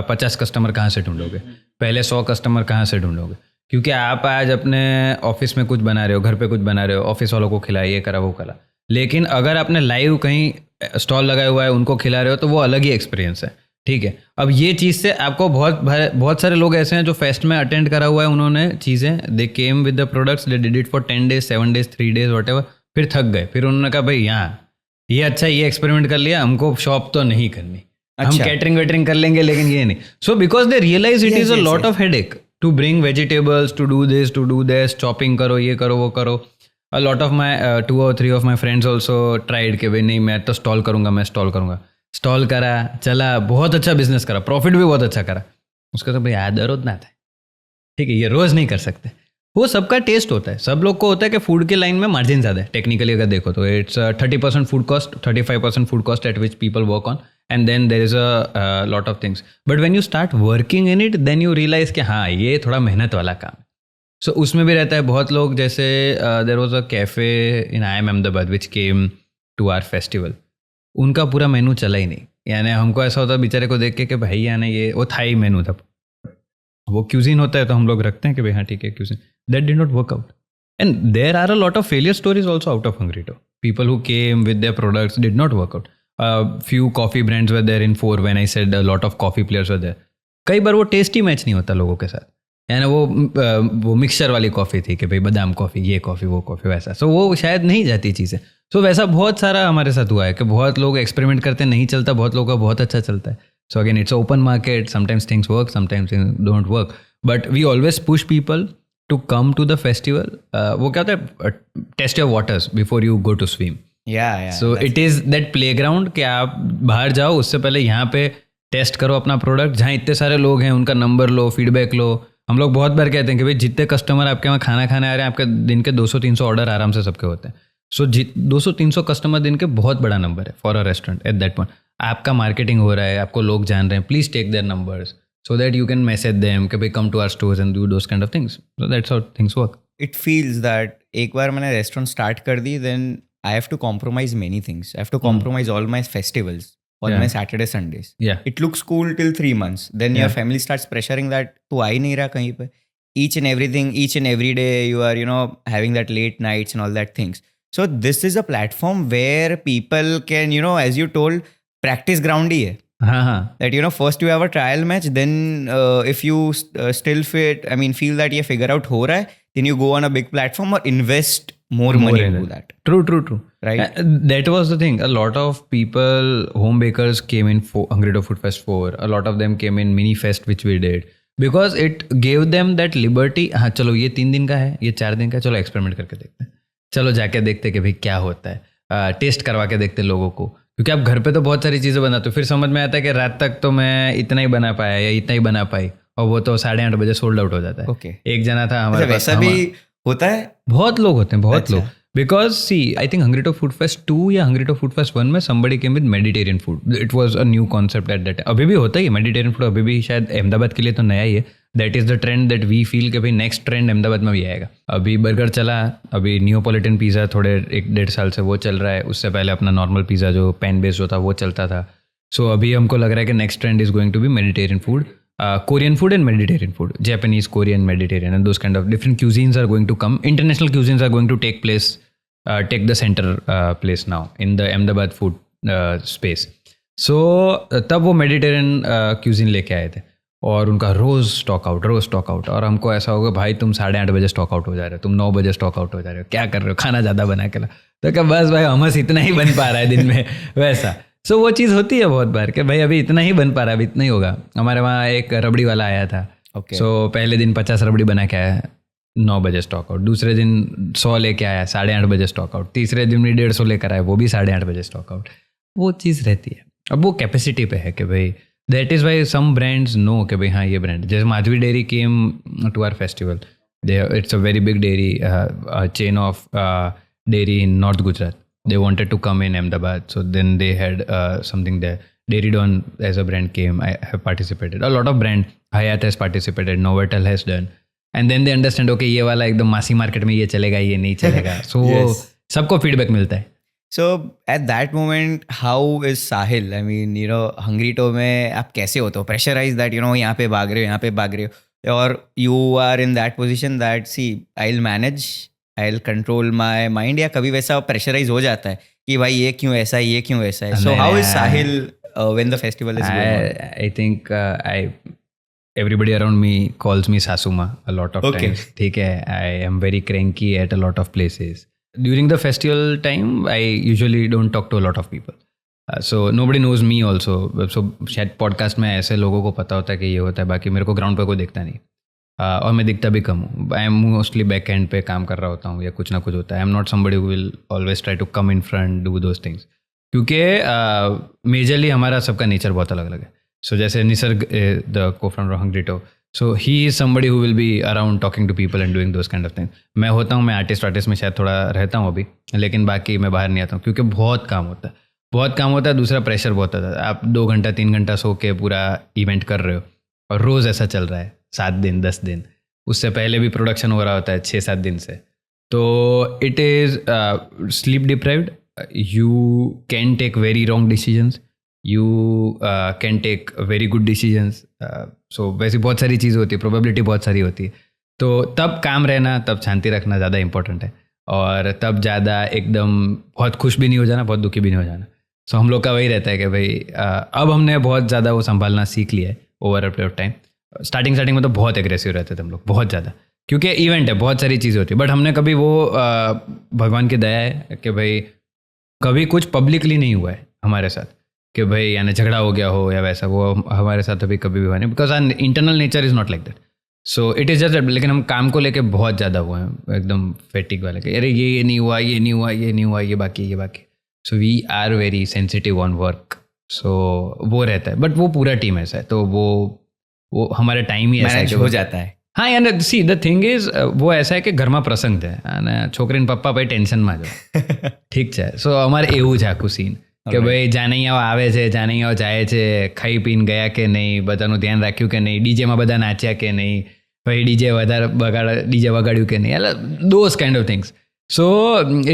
50 कस्टमर कहाँ से ढूंढोगे, पहले 100 कस्टमर कहाँ से ढूंढोगे, क्योंकि आप आज अपने ऑफिस में कुछ बना रहे हो, घर पे कुछ बना रहे हो, ऑफिस वालों को खिलाया, ये करा वो करा. लेकिन अगर आपने लाइव कहीं स्टॉल लगाया हुआ है, उनको खिला रहे हो, तो वो अलग ही एक्सपीरियंस है. ठीक है, अब ये चीज़ से आपको बहुत सारे लोग ऐसे हैं जो फेस्ट में अटेंड करा हुआ है, उन्होंने चीज़ें, they came with the products, they did it for 10 days 7 days 3 days whatever, फिर थक गए, फिर उन्होंने कहा भाई यहाँ ये अच्छा, ये एक्सपेरिमेंट कर लिया, हमको शॉप तो नहीं करनी, हम कैटरिंग वेटरिंग कर लेंगे लेकिन ये नहीं. So because they realise it is a lot of headache. to bring vegetables, to do this, to do this, chopping करो, ये करो, वो करो. A lot of my 2 or 3 of my friends also tried कि भाई नहीं मैं तो स्टॉल करूँगा. स्टॉल करा, चला, बहुत अच्छा बिजनेस करा, प्रॉफिट भी बहुत अच्छा करा. उसका तो भाई आधा रोज ना था. ठीक है, ये रोज नहीं कर सकते. वो सबका टेस्ट होता है. सब लोग को होता है कि फूड के लाइन में मार्जिन ज़्यादा है. टेक्निकली अगर देखो तो it's 30% food cost, 35% food cost at which people work on, and then there is a lot of things. But when you start working in it then you realise कि हाँ ये थोड़ा मेहनत वाला काम है. सो उसमें भी रहता है. बहुत लोग जैसे there was a café in IIM Ahmedabad which came to our festival. उनका पूरा मेनू चला ही नहीं. यानी हमको ऐसा होता बेचारे को देख के कि भाई यानी ये वो थाई मेनू था. वो क्यूजिन होता है तो हम लोग रखते हैं कि भाई हाँ ठीक है cuisine. That did not work out. And there are a lot of failure stories also out of Hungrito. People who came with their products did not work out. Few coffee brands were there in 4 when I said a lot of coffee players were there. कई बार वो test ही match नहीं होता लोगों के साथ. यानी वो mixture वाली कॉफ़ी थी कि भाई बादाम कॉफ़ी, ये कॉफ़ी, वो कॉफ़ी, वैसा. सो वो शायद नहीं जाती चीज़ें. सो वैसा बहुत सारा हमारे साथ हुआ है कि बहुत लोग एक्सपेरिमेंट करते नहीं चलता, बहुत लोगों का बहुत अच्छा चलता है. So again it's open market. Sometimes things work, sometimes things don't work. But we always push people to come to the festival. वो क्या होता है, test your waters before you go to swim. Yeah. So it is that playground कि आप बाहर जाओ, उससे पहले यहाँ पे टेस्ट करो अपना प्रोडक्ट. जहाँ इतने सारे लोग हैं उनका नंबर लो, फीडबैक लो. हम लोग बहुत बार कहते हैं कि भाई जितने कस्टमर आपके वहाँ खाना खाने आ रहे हैं, आपके दिन के 200-300 ऑर्डर आराम से सबके होते हैं. सो 200-300 कस्टमर दिन के बहुत बड़ा नंबर है for a restaurant at that point. आपका मार्केटिंग हो रहा है, आपको लोग जान रहे हैं, please take their numbers so that you can message them कि भाई come to our stores and do those kind of things. So that's how things work. It feels that एक बार मैंने रेस्टोरेंट स्टार्ट कर दी then I have to compromise many things. I have to compromise all my festivals on my Saturday Sundays. Yeah. It looks cool till 3 months. Then your family starts pressuring that तू आ ही नहीं रहा कहीं पे. Each and everything, each and every day you are having that late nights and all that things. So this is a platform where people can as you told practice ground ही है. That first you have a trial match, then if you still feel that ये figure out हो रहा है, then you go on a big platform or invest more money into that. True. Right. That was the thing. A lot of people, home bakers came in Hungrito Food Fest 4. A lot of them came in Mini Fest which we did. Because it gave them that liberty. हाँ चलो ये 3 दिन का है, ये 4 दिन का है, चलो एक्सपेरिमेंट करके देखते हैं. चलो जाके देखते कि भाई क्या होता है. टेस्ट करवा के देखते लोगों को. क्योंकि आप घर पे तो बहुत सारी चीज़ें बनाते हो, फिर समझ में आता है कि रात तक तो मैं इतना ही बना पाया या इतना ही बना पाई, और वो तो 8:30 बजे सोल्ड आउट हो जाता है. Okay. एक जना था हमारे पास. वैसा भी होता है. बहुत लोग होते हैं, बहुत लोग. Because see I think Hungrito Food Fest 2 या Hungrito Food Fest 1 में somebody came with Mediterranean food. It was a new concept at that time. अभी भी होता ही है Mediterranean food, अभी भी शायद अहमदाबाद के लिए तो नया ही है. That is the trend that we feel कि भाई नेक्स्ट ट्रेंड अहमदाबाद में भी आएगा. अभी बर्गर चला, अभी नियोपोलिटन पिज़्ज़ा थोड़े 1-1.5 साल से वो चल रहा है. उससे पहले अपना नॉर्मल पिज़्ज़ा जो पैन बेस्ड होता वो चलता था. सो अभी हमको लग रहा है कि next trend is going to be Mediterranean food, Korean food and Mediterranean food, Japanese, Korean, Mediterranean, and those kind of different cuisines are going to come. International cuisines are going to take the center place now in the Ahmedabad food space. So तब वो Mediterranean cuisine लेके आए थे और उनका रोज़ stock out. और हमको ऐसा होगा भाई तुम 8:30 बजे स्टॉक आउट हो जा रहे हो, तुम 9 बजे स्टॉक आउट हो जा रहे हो, क्या कर रहे हो, खाना ज़्यादा बना के ला. तो क्या बस भाई हमस इतना ही बन पा रहा है दिन में वैसा. सो वो चीज़ होती है बहुत बार कि भाई अभी इतना ही बन पा रहा है, अभी इतना ही होगा. हमारे वहाँ एक रबड़ी वाला आया था. सो पहले दिन 50 रबड़ी बना के आया, 9 बजे स्टॉक आउट. दूसरे दिन 100 लेके आया, 8:30 बजे स्टॉक आउट. तीसरे दिन भी 150 लेकर आया, वो भी 8:30 बजे स्टॉक आउट. वो चीज़ रहती है. अब वो कैपेसिटी पे है कि भाई that is why some brands know कि भाई हाँ ये ब्रांड. जैसे Madhavi dairy came to our festival. It's a very big dairy chain of dairy in north Gujarat. They wanted to come in Ahmedabad, so then they had something there. Dairy Dawn as a brand came. I have participated. A lot of brand. Hayat has participated. Novotel has done. And then they understand, okay, ये वाला एकदम मासी market में ये चलेगा, ये नहीं चलेगा. So yes. सबको फीडबैक मिलता है. So at that moment, how is Sahil? I mean, Hungrito में आप कैसे होते हो? Pressurize that, यहाँ पे भाग रहे हो, यहाँ पे भाग रहे हो, और you are in that position that see, I'll manage. I'll control my mind, या कभी वैसा प्रेशराइज हो जाता है कि भाई ये क्यों ऐसा है, ये क्यों ऐसा है. So how is Sahil when the festival is going on? I think everybody around me calls me Sasuma a lot of times. ठीक है, I am very cranky at a lot of places. During the festival time, I usually don't talk to a lot of people. So nobody knows me also. So शायद podcast में ऐसे लोगों को पता होता है कि ये होता है, बाकी मेरे को ग्राउंड पे कोई देखता नहीं. और मैं दिखता भी कम हूँ. I am mostly back and पे काम कर रहा होता हूँ या कुछ ना कुछ होता है. I am not somebody who will always try to come in front do those things, क्योंकि मेजरली हमारा सबका नेचर बहुत अलग अलग है. सो जैसे Nisarg the co founder of Hungrito, so he is somebody who will be around talking to people and doing those kind of things. मैं होता हूँ, मैं आर्टिस्ट में शायद थोड़ा रहता हूँ अभी, लेकिन बाकी मैं बाहर नहीं आता हूँ क्योंकि बहुत काम होता है. दूसरा प्रेशर बहुत आता है. आप 2 घंटा 3 घंटा सो के पूरा इवेंट कर रहे हो और रोज़ ऐसा चल रहा है 7 दिन 10 दिन. उससे पहले भी प्रोडक्शन हो रहा होता है 6-7 दिन से. तो it is sleep deprived. You can take very wrong decisions, you can take very good decisions. So वैसी बहुत सारी चीज़ होती है, प्रोबेबिलिटी बहुत सारी होती है. तो तब काम रहना, तब शांति रखना ज़्यादा इंपॉर्टेंट है. और तब ज़्यादा एकदम बहुत खुश भी नहीं हो जाना, बहुत दुखी भी नहीं हो जाना. सो हम लोग का वही रहता है कि भाई अब हमने बहुत ज़्यादा वो संभालना सीख लिया है over a period of time. Starting में तो बहुत एग्रेसिव रहते थे हम लोग, बहुत ज़्यादा, क्योंकि इवेंट है, बहुत सारी चीज़ें होती है. बट हमने कभी वो भगवान की दया है कि भाई कभी कुछ पब्लिकली नहीं हुआ है हमारे साथ कि भाई यानी झगड़ा हो गया हो या वैसा, वो हमारे साथ अभी कभी भी हुआ नहीं, because our internal nature is not like that. So it is just. लेकिन हम काम को लेके बहुत ज़्यादा हुए हैं एकदम फेटिक वाले कि अरे ये नहीं हुआ, ये नहीं हुआ, ये नहीं हुआ, ये बाकी. So we are very sensitive on work. So वो रहता है, बट वो पूरा टीम ऐसा है, तो वो हमारे टाइम ही ऐसा है कि हो जाता है. हाँ यार, सी द थिंग इज वो ऐसा है कि ઘરમાં પ્રસંગ છે અને છોકરીને પપ્પા ભાઈ ટેન્શનમાં છે. ઠીક છે. સો અમારે એવું જ આખું સીન કે ભાઈ જાનૈયાઓ આવે છે, જાનૈયાઓ જાય છે, ખાઈ પીને ગયા કે નહીં, બધાનું ध्यान રાખ્યું કે નહીં, ડીજેમાં બધા નાચ્યા કે નહીં, ભાઈ ડીજે વગાડ્યું કે નહીં, those kind of things. So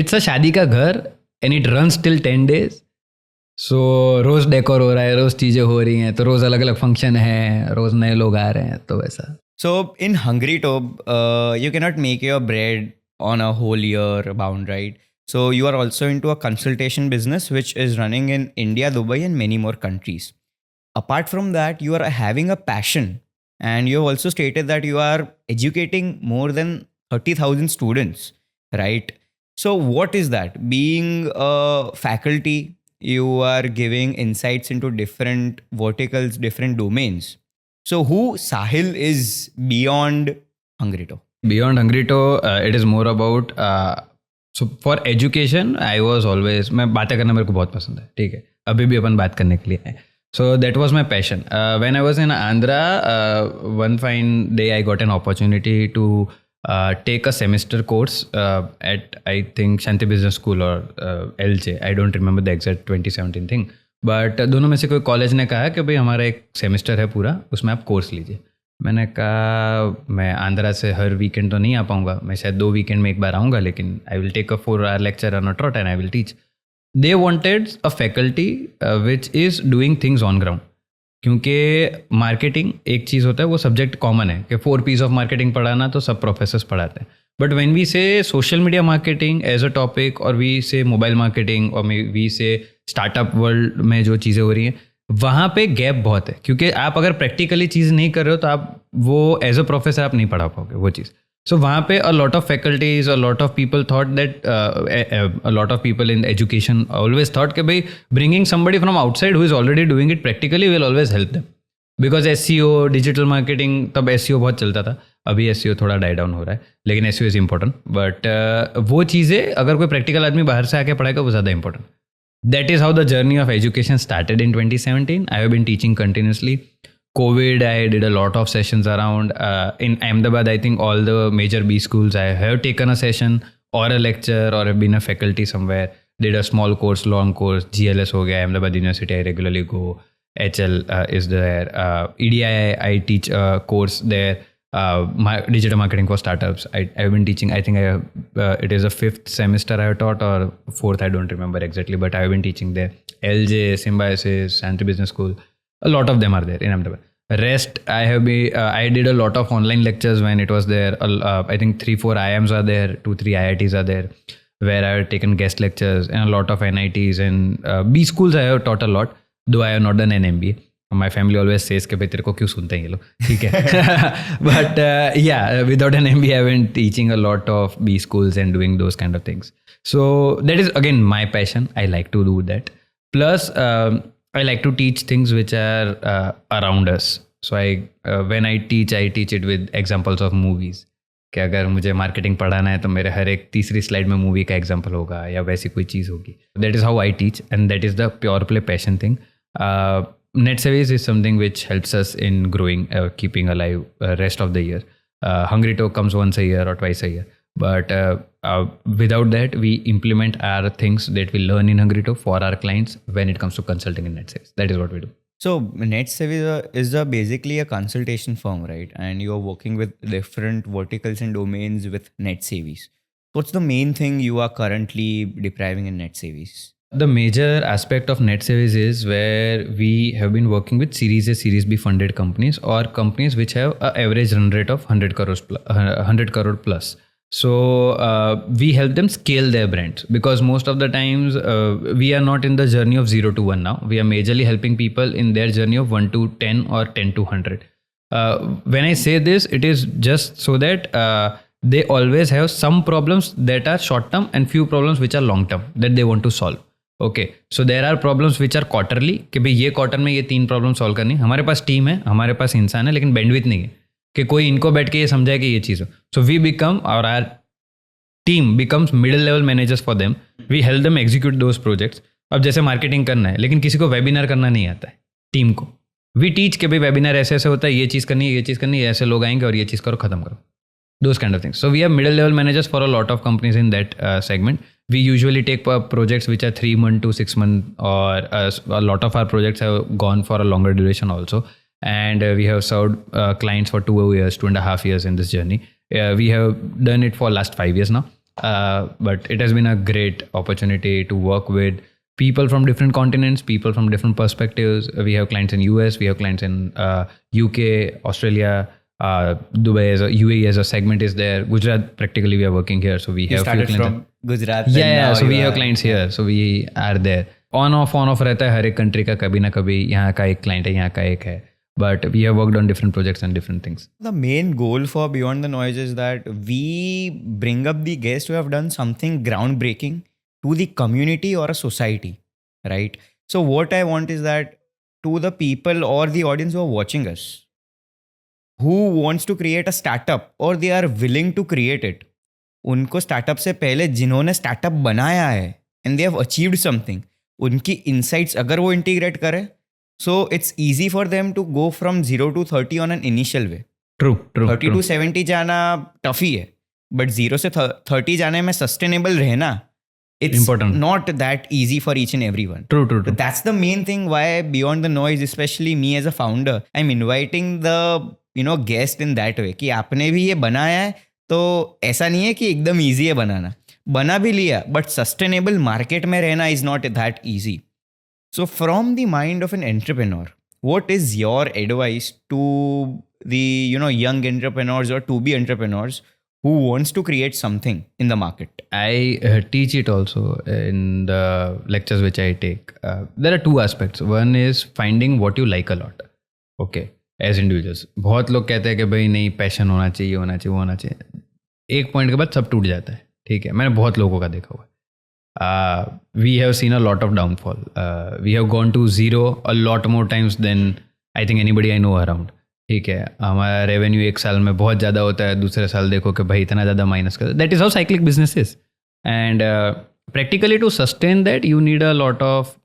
it's a शादी का घर and it runs till 10 days. So rose decor हो रहा है, रोज़ चीज़ें हो रही हैं, तो रोज़ अलग अलग फंक्शन है, रोज़ नए लोग आ रहे हैं, तो वैसा. So in Hungryto, you cannot make your bread on a whole year bound, right? So you are also into a consultation business which is running in India, Dubai and many more countries. Apart from that, you are having a passion, and you have also stated that you are educating more than 30,000 students, right? So what is that? Being a faculty, you are giving insights into different verticals, different domains. So who Sahil is beyond Hungryto? Beyond Hungryto, it is more about so for education. I was always, मैं बातें करना मेरे को बहुत पसंद है, ठीक है, अभी भी अपन बात करने के लिए है. So that was my passion. When I was in Andhra, one fine day I got an opportunity to take a semester course at I think Shanti Business School or LJ. I don't remember the exact 2017 thing. But दोनों में से कोई college ने कहा कि भाई हमारा एक सेमेस्टर है पूरा, उसमें आप कोर्स लीजिए. मैंने कहा मैं आंध्रा से हर वीकेंड तो नहीं आ पाऊँगा, मैं शायद 2 वीकेंड में एक बार आऊँगा, लेकिन I will take a 4-hour lecture on a trot and I will teach. They wanted a faculty which is doing things on ground, क्योंकि मार्केटिंग एक चीज़ होता है, वो सब्जेक्ट कॉमन है कि 4 P's ऑफ मार्केटिंग पढ़ाना तो सब प्रोफेसर्स पढ़ाते हैं. But when we say social media marketing as a topic, और वी से मोबाइल मार्केटिंग, और वी से स्टार्टअप वर्ल्ड में जो चीज़ें हो रही हैं, वहाँ पे गैप बहुत है. क्योंकि आप अगर प्रैक्टिकली चीज़ नहीं कर रहे हो तो आप वो एज अ प्रोफेसर आप नहीं पढ़ा पाओगे वो चीज़. सो वहाँ पे अ lot of faculties, a lot of people thought that, a lot of people in education always thought कि भाई bringing somebody from outside who is already doing it practically will always help them. Because SEO, digital marketing, तब SEO बहुत चलता था, अभी SEO थोड़ा die down हो रहा है, लेकिन SEO इज़ इम्पोर्टेंट. बट वो चीज़ें अगर कोई प्रैक्टिकल आदमी बाहर से आके पढ़ाएगा वो ज़्यादा important. That is how the journey of education started in 2017. I have been teaching continuously. COVID, I did a lot of sessions around. In Ahmedabad, I think all the major B schools, I have taken a session or a lecture or have been a faculty somewhere. Did a small course, long course, GLS ho gaya, Ahmedabad University, I regularly go. HL is there. EDI, I teach a course there. Digital marketing for startups. I've been teaching, I think it is a 5th semester I have taught, or 4th, I don't remember exactly, but I have been teaching there. LJ, Symbiosis, Shanti Business School, a lot of them are there in Ahmedabad. Rest, I did a lot of online lectures when it was there. I think 3-4 IIMs are there, 2-3 IITs are there, where I have taken guest lectures, and a lot of NITs and B schools I have taught a lot, though I have not done an MBA. My family always says कि भाई तेरे को क्यों सुनते हैं ये लोग, ठीक है. But yeah, without an MBA, I've been teaching a lot of B schools and doing those kind of things. So that is again my passion. I like to do that. Plus, I like to teach things which are around us. So when I teach it with examples of movies. कि अगर मुझे marketing पढ़ाना है तो मेरे हर एक तीसरी slide में मूवी का एग्जाम्पल होगा या वैसी कोई चीज़ होगी. That is how I teach and that is the pure play passion thing. NetSavies is something which helps us in growing, keeping alive rest of the year. Hungryto comes once a year or twice a year. But without that, we implement our things that we learn in Hungryto for our clients when it comes to consulting in NetSavies. That is what we do. So NetSavies is basically a consultation firm, right? And you're working with different verticals and domains with NetSavies. What's the main thing you are currently depriving in NetSavies? The major aspect of NetSavies is where we have been working with Series A, Series B funded companies or companies which have an average run rate of 100 crore plus. So we help them scale their brands because most of the times we are not in the journey of 0 to 1 now. We are majorly helping people in their journey of 1 to 10 or 10 to 100. When I say this, it is just so that they always have some problems that are short term and few problems which are long term that they want to solve. Okay so there are problems which are quarterly कि भाई ये quarter में ये 3 problem solve करनी. हमारे पास team है, हमारे पास इंसान है, लेकिन बैंडविड्थ नहीं है कि कोई इनको बैठ के ये समझाए कि ये चीज़ हो. सो वी बिकम और our team becomes middle level managers for them. We help them execute those projects. अब जैसे मार्केटिंग करना है लेकिन किसी को वेबिनार करना नहीं आता है, टीम को वी टीच के भाई वेबिनार ऐसे ऐसे होता है, ये चीज़ करनी है, ये चीज़ करनी है, ऐसे लोग आएंगे और ये चीज़ करो, खत्म करो. Those kind of things. So we have middle level managers for a lot of companies in that segment. We usually take projects which are 3 month to 6 month, or a lot of our projects have gone for a longer duration also. And we have served clients for 2 years, 2.5 years in this journey. We have done it for last 5 years now. But it has been a great opportunity to work with people from different continents, people from different perspectives. We have clients in US, we have clients in UK, Australia, Dubai as a UAE as a segment is there. Gujarat practically we are working here, so we You have started few clients. from Gujarat. Yeah, so we have clients here, so we are there. On off रहता है हर एक country का, कभी ना कभी यहाँ का एक क्लाइंट है, यहाँ का एक है. But we have worked on different projects and different things. The main goal for Beyond the Noise is that we bring up the guests who have done something groundbreaking to the community or a society, right? So what I want is that to the people or the audience who are watching us, who wants to create a startup or they are willing to create it, उनको startup से पहले जिन्होंने startup बनाया है and they have achieved something, उनकी insights अगर वो integrate करें, so it's easy for them to go from 0 to 30 on an initial way. True. 30 to 70 जाना टफ ही है, बट 0 से 30 जाने में सस्टेनेबल रहना, it's Important. not that easy for each and everyone. True. But that's the main thing why Beyond the Noise, especially me as a founder, I'm inviting the guest in that way कि आपने भी ये बनाया है, तो ऐसा नहीं है कि एकदम ईजी है बनाना, बना भी लिया, बट सस्टेनेबल मार्केट में रहना is not that easy. So from the mind of an entrepreneur, what is your advice to the young entrepreneurs or to be entrepreneurs who wants to create something in the market? I teach it also in the lectures which I take. There are 2 aspects. One is finding what you like a lot. Okay, as individuals. बहुत लोग कहते हैं कि भाई नहीं, passion होना चाहिए, होना चाहिए, वो होना चाहिए. एक पॉइंट के बाद सब टूट जाता है. ठीक है, मैंने बहुत लोगों का देखा हुआ है. We have seen a lot of downfall. We have gone to zero a lot more times than I think anybody I know around. ठीक है, हमारा रेवेन्यू एक साल में बहुत ज़्यादा होता है, दूसरे साल देखो कि भाई इतना ज़्यादा माइनस कर. That is how cyclic business is. And practically to sustain that you need a lot of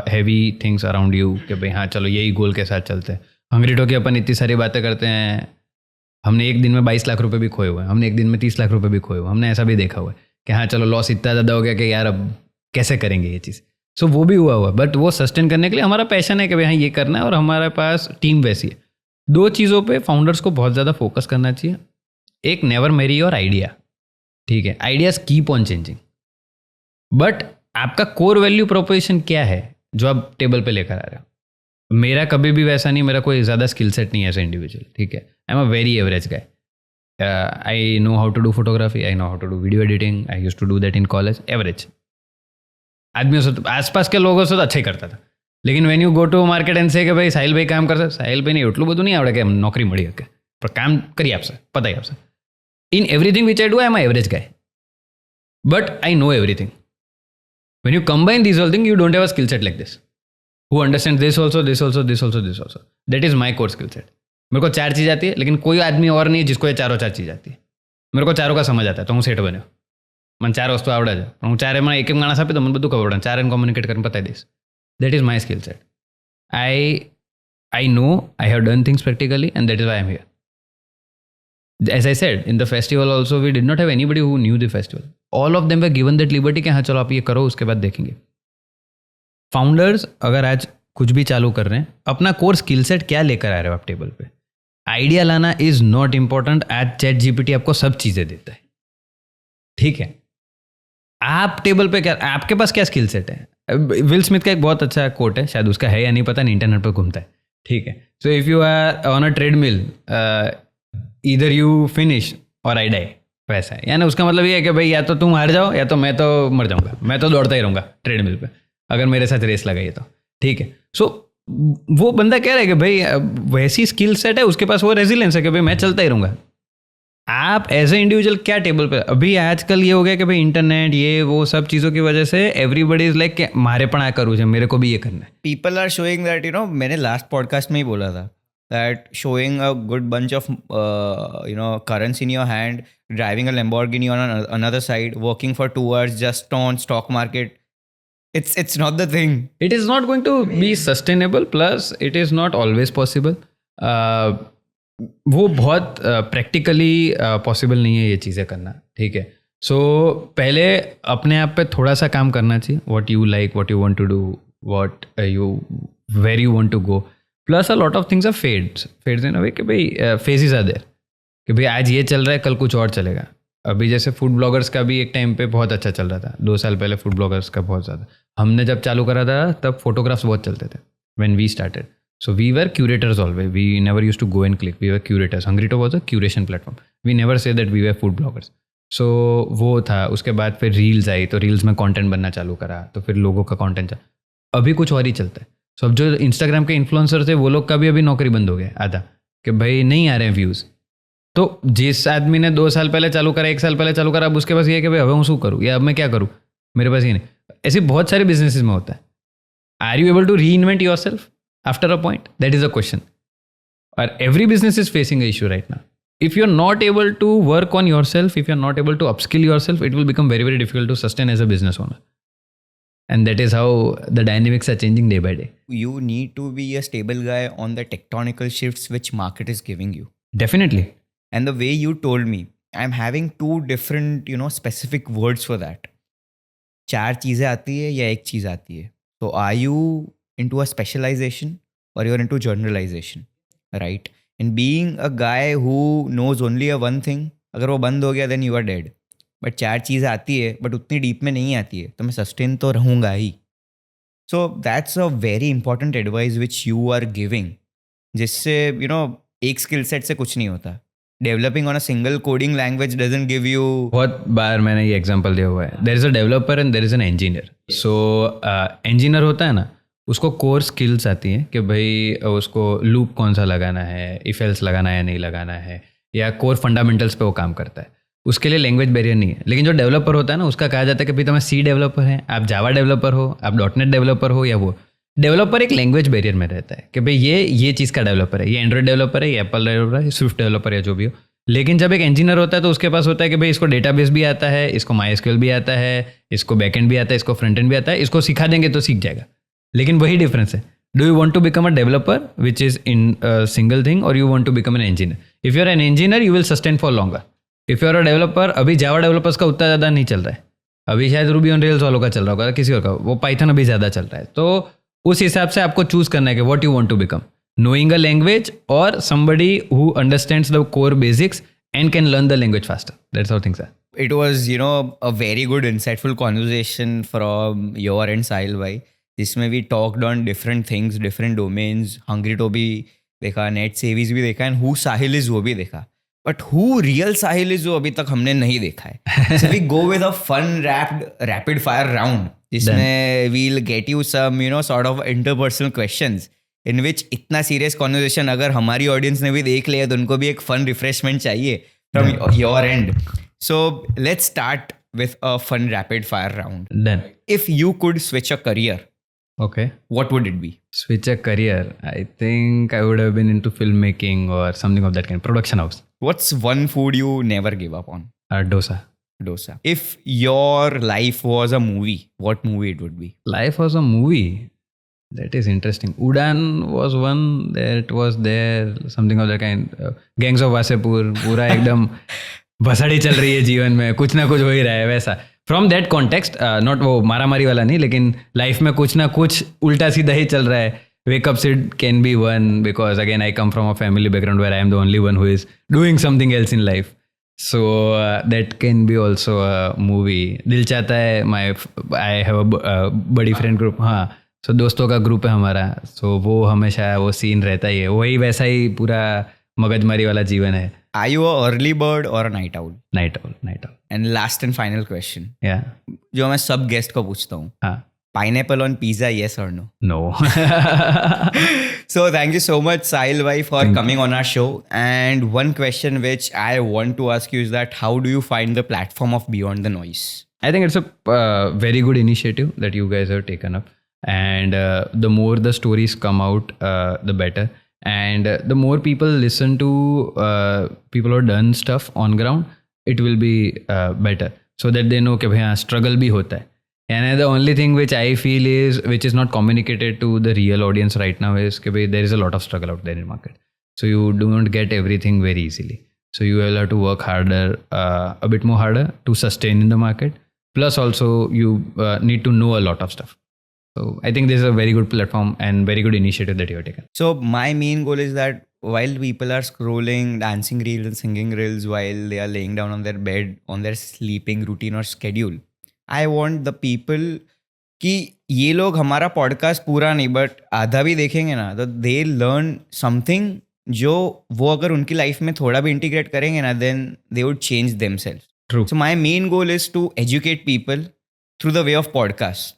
heavy things around you कि भाई हाँ चलो यही गोल के साथ चलते हैं. हंग्रीटो की अपन इतनी सारी बातें करते हैं, हमने एक दिन में 22 लाख रुपए भी खोए हुए हैं, हमने एक दिन में 30 लाख रुपए भी खोए हुए, हमने ऐसा भी देखा हुआ है कि हाँ चलो लॉस इतना ज़्यादा हो गया कि यार अब कैसे करेंगे ये चीज़. सो वो भी हुआ, बट वो सस्टेन करने के लिए हमारा पैशन है कि भाई हाँ ये करना है, और हमारे पास टीम वैसी है. 2 चीज़ों पे फाउंडर्स को बहुत ज़्यादा फोकस करना चाहिए. एक, नेवर मेरी योर आइडिया. ठीक है, ideas keep on changing, but आपका कोर वैल्यू प्रोपोजिशन क्या है जो आप टेबल पे लेकर आ रहे हो. मेरा कभी भी वैसा नहीं, मेरा कोई ज़्यादा स्किल सेट नहीं है एज ए इंडिविजुअल. ठीक है, I am a very average guy. I know how to do photography, I know how to do video editing, I used to do that in college. Average आदमियों से, आसपास के लोगों से तो अच्छा ही करता था, लेकिन when you go to market and say कि भाई साहिल भाई काम करता, साहिल भाई नहीं એટલું બધું નહીં આવડે કે નોકરી મળી શકે, પણ કામ કરી આપશે, પતાવી આપશે. In everything which I do I am average guy, but I know everything. When you combine this all thing, you don't have a skill set like this, who understands this also, this also, this also, this also. That is my core skill set. मेरे को 4 चीज़ आती है, लेकिन कोई आदमी और नहीं है जिसको ये चारों 4 चीज़ आती है. मेरे को चारों का समझ आता है, तो હું સેટ બન્યો. મને 4 વસ્તુ આવડે છે, પણ હું ચારે એક એક માણસ આપી તો મને બધું ખબર પડે, ચારેને કોમ્યુનિકેટ કરીને પતાવી દઈશ. That is my skill set. I know I have done things practically, and that is why I'm here. As I said, in the festival also, we did not have anybody who knew the festival. All of them were given that liberty कि हाँ चलो आप ये करो, उसके बाद देखेंगे. Founders अगर आज कुछ भी चालू कर रहे हैं, अपना कोर स्किल सेट क्या लेकर आ रहे हो आप टेबल पे. आइडिया लाना इज नॉट इम्पॉर्टेंट. आज चैट जीपीटी आपको सब चीज़ें देता है, ठीक है. आप टेबल पे क्या, आपके पास क्या स्किल सेट है. विल स्मिथ का एक बहुत अच्छा कोट है, शायद उसका है या नहीं पता नहीं, इंटरनेट पर घूमता है, ठीक है. So if you are on a treadmill, either you finish or I die, वैसा है. यानी उसका मतलब ये है कि भाई या तो तुम हार जाओ या तो मैं तो मर जाऊंगा, मैं तो दौड़ता ही रहूँगा ट्रेडमिल पे अगर मेरे साथ रेस लगाई तो, ठीक है. सो वो बंदा कह रहा है कि भाई वैसी स्किल सेट है, उसके पास वो रेजिलेंस है कि भाई मैं चलता ही रहूँगा. आप एज ए इंडिविजुअल क्या टेबल पे, अभी आजकल ये हो गया कि भाई इंटरनेट ये वो सब चीज़ों की वजह से एवरीबडी इज लाइक मारे पण आ करूँ है, मेरे को भी ये करना है. पीपल आर शोइंग दैट, मैंने लास्ट पॉडकास्ट में ही बोला था that showing a good bunch of currency in your hand, driving a Lamborghini on another side, working for 2 hours just on stock market, it's not the thing. It is not going to be sustainable, plus it is not always possible. वो बहुत practically possible नहीं है ये चीज़ें करना, ठीक है. सो पहले अपने आप पे थोड़ा सा काम करना चाहिए. What you like, what you want to do, what you were you want to go. Plus a lot of things are fads in a way कि भाई फेजेस आर देयर कि भाई आज ये चल रहा है, कल कुछ और चलेगा. अभी जैसे फूड ब्लॉगर्स का भी एक टाइम पे बहुत अच्छा चल रहा था, 2 साल पहले फूड ब्लॉगर्स का बहुत ज़्यादा. हमने जब चालू करा था तब फोटोग्राफ्स बहुत चलते थे when we started. So we were curators always, we never use to go and click, we were curators. Hungrito was a curation platform, we never say that we were food bloggers. So वो था. उसके बाद फिर reels आई, तो reels में content बनना चालू करा, तो फिर लोगों का कंटेंट अभी कुछ और ही चलता है. सो अब जो इंस्टाग्राम के इन्फ्लुएंसर थे वो लोग का भी अभी नौकरी बंद हो गया आधा, कि भाई नहीं आ रहे हैं व्यूज़. तो जिस आदमी ने 2 साल पहले चालू करा, 1 साल पहले चालू करा, अब उसके पास ये है कि भाई अब मैं शू करूँ या अब मैं क्या करूँ, मेरे पास ये नहीं. ऐसे बहुत सारे बिजनेसेस में होता है. Are you able to reinvent yourself after a point, that is a question. और every business is facing a issue right now. If you are not able to work on yourself, if you are not able to upskill yourself, it will become very very difficult to sustain as a business owner. And that is how the dynamics are changing day by day. You need to be a stable guy on the tectonical shifts which market is giving you. Definitely. And the way you told me, I'm having 2 different, specific words for that. 4 चीज़ें आती है या 1 चीज़ आती है. So are you into a specialization or you're into generalization, right? And being a guy who knows only a one thing, अगर वो बंद हो गया then you are dead. But 4 चीज़ें आती है बट उतनी डीप में नहीं आती है, तो मैं सस्टेन तो रहूँगा ही. So that's a very important advice which you are giving, जिससे एक स्किल सेट से कुछ नहीं होता. Developing on a single coding language doesn't give you. बहुत बार मैंने ये एग्जांपल दिया हुआ है. There is a developer and there is an engineer. So engineer होता है ना, उसको कोर स्किल्स आती हैं कि भाई उसको लूप कौन सा लगाना है, इफ एल्स लगाना है या नहीं लगाना है, या कोर फंडामेंटल्स पे वो काम करता है. उसके लिए लैंग्वेज बैरियर नहीं है. लेकिन जो डेवलपर होता है ना, उसका कहा जाता है कि भाई तुम्हें सी डेवलपर हैं, आप जावा डेवलपर हो, आप डॉटनेट डेवलपर हो, या वो डेवलपर एक लैंग्वेज बैरियर में रहता है कि भाई ये चीज़ का डेवलपर है, ये एंड्रॉइड डेवलपर है, ये एप्पल डेवलपर है, स्विफ्ट डेवलपर है, जो भी हो. लेकिन जब एक इंजीनियर होता है तो उसके पास होता है कि भाई इसको डेटाबेस भी आता है, इसको MySQL भी आता है, इसको बैकएंड भी आता है, इसको फ्रंट एंड भी आता है, इसको सिखा देंगे तो सीख जाएगा. लेकिन वही डिफरेंस है. Do you want to become a developer which is in single thing, और you want to become an engineer. If you are an engineer you will sustain for longer. If you are a developer, अभी Java developers का उतना ज़्यादा नहीं चल रहा है, अभी शायद रूबी ऑन रेल्स वालों का चल रहा होगा, किसी और का, वो पाइथन अभी ज़्यादा चल रहा है. तो उस हिसाब से आपको चूज़ करना है कि what you want to become, knowing a language or somebody who understands the core basics and can learn the language faster. That's how things are. It was, a very good, insightful conversation from your end, Sahil bhai. जिसमें we talked on different things, different domains. Hungryto भी देखा, Net Savies भी देखा, and who Sahil is वो भी देखा. But who real Sahil is वो अभी तक हमने नहीं देखा है. So we go with a fun rapid fire round. जिसमें we'll get you some, sort of interpersonal questions. In which इतना सीरियस कॉन्वर्सेशन अगर हमारी ऑडियंस ने भी देख लिया तो उनको भी एक फन रिफ्रेशमेंट चाहिए from your end. So let's start with a fun rapid fire round. Done. If you could switch a career Okay. what would it be? Switch a career. I think I would have been into filmmaking or something of that kind. Production house. What's one food you never give up on? Dosa. Dosa. If your life was a movie, what movie it would be? Life was a movie. That is interesting. Udan was one that was there, something of that kind. Gangs of Wasepur, पूरा एकदम भसाड़ी चल रही है जीवन में, कुछ ना कुछ हो ही रहा है वैसा. फ्रॉम दैट कॉन्टेक्स्ट, नॉट वो मारा मारी वाला नहीं, लेकिन लाइफ में कुछ ना कुछ उल्टा सीधा ही चल रहा है. Wake Up Sid can be one, because again I come from a family background where I am the only one who is doing something else in life. So that can be also a movie. दिल चाहता है, I have a बड़ी friend group. हाँ, so दोस्तों का group है हमारा. So वो हमेशा वो सीन रहता ही है, वही वैसा ही पूरा मगजमारी वाला जीवन है. Are you a early bird or a night owl? Night owl. And last and final question, Yeah. जो मैं सब गेस्ट को पूछता हूँ, हाँ. pineapple on pizza, yes or no? No. So thank you so much, Sahil bhai, for coming on our show. And one question which I want to ask you is that how do you find the platform of Beyond the Noise? I think it's a very good initiative that you guys have taken up. And the more the stories come out, the better. And the more people listen to people who have done stuff on ground, it will be better. So that they know कि भाई हाँ struggle भी होता है. And the only thing which I feel is, which is not communicated to the real audience right now, is कि भाई there is a lot of struggle out there in market. So you don't get everything very easily. So you will have to work harder, a bit more harder to sustain in the market. Plus also you need to know a lot of stuff. So I think this is a very good platform and very good initiative that you have taken. So my main goal is that while people are scrolling dancing reels and singing reels while they are laying down on their bed, on their sleeping routine or schedule, I want the people कि ये लोग हमारा podcast पूरा नहीं but आधा भी देखेंगे ना, तो दे लर्न समथिंग जो वो अगर उनकी लाइफ में थोड़ा भी इंटीग्रेट करेंगे ना, then they would change themselves. True. So my main goal is to educate people through the way of podcast.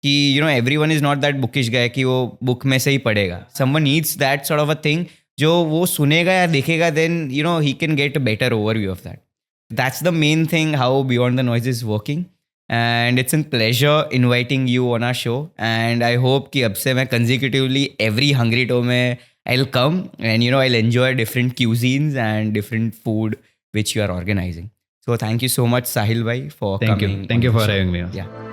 कि you know everyone is not that bookish guy कि वो बुक में से ही पढ़ेगा. Someone needs that sort of a thing जो वो सुनेगा या देखेगा, then you know he can get a better overview of that. That's the main thing how Beyond the Noise is working. And it's a pleasure inviting you on our show. And I hope कि अब से मैं consecutively every Hungry Toe में I'll come and you know I'll enjoy different cuisines and different food which you are organizing. So thank you so much, Sahil bhai, for coming. Thank you on for the show. having me. Yeah.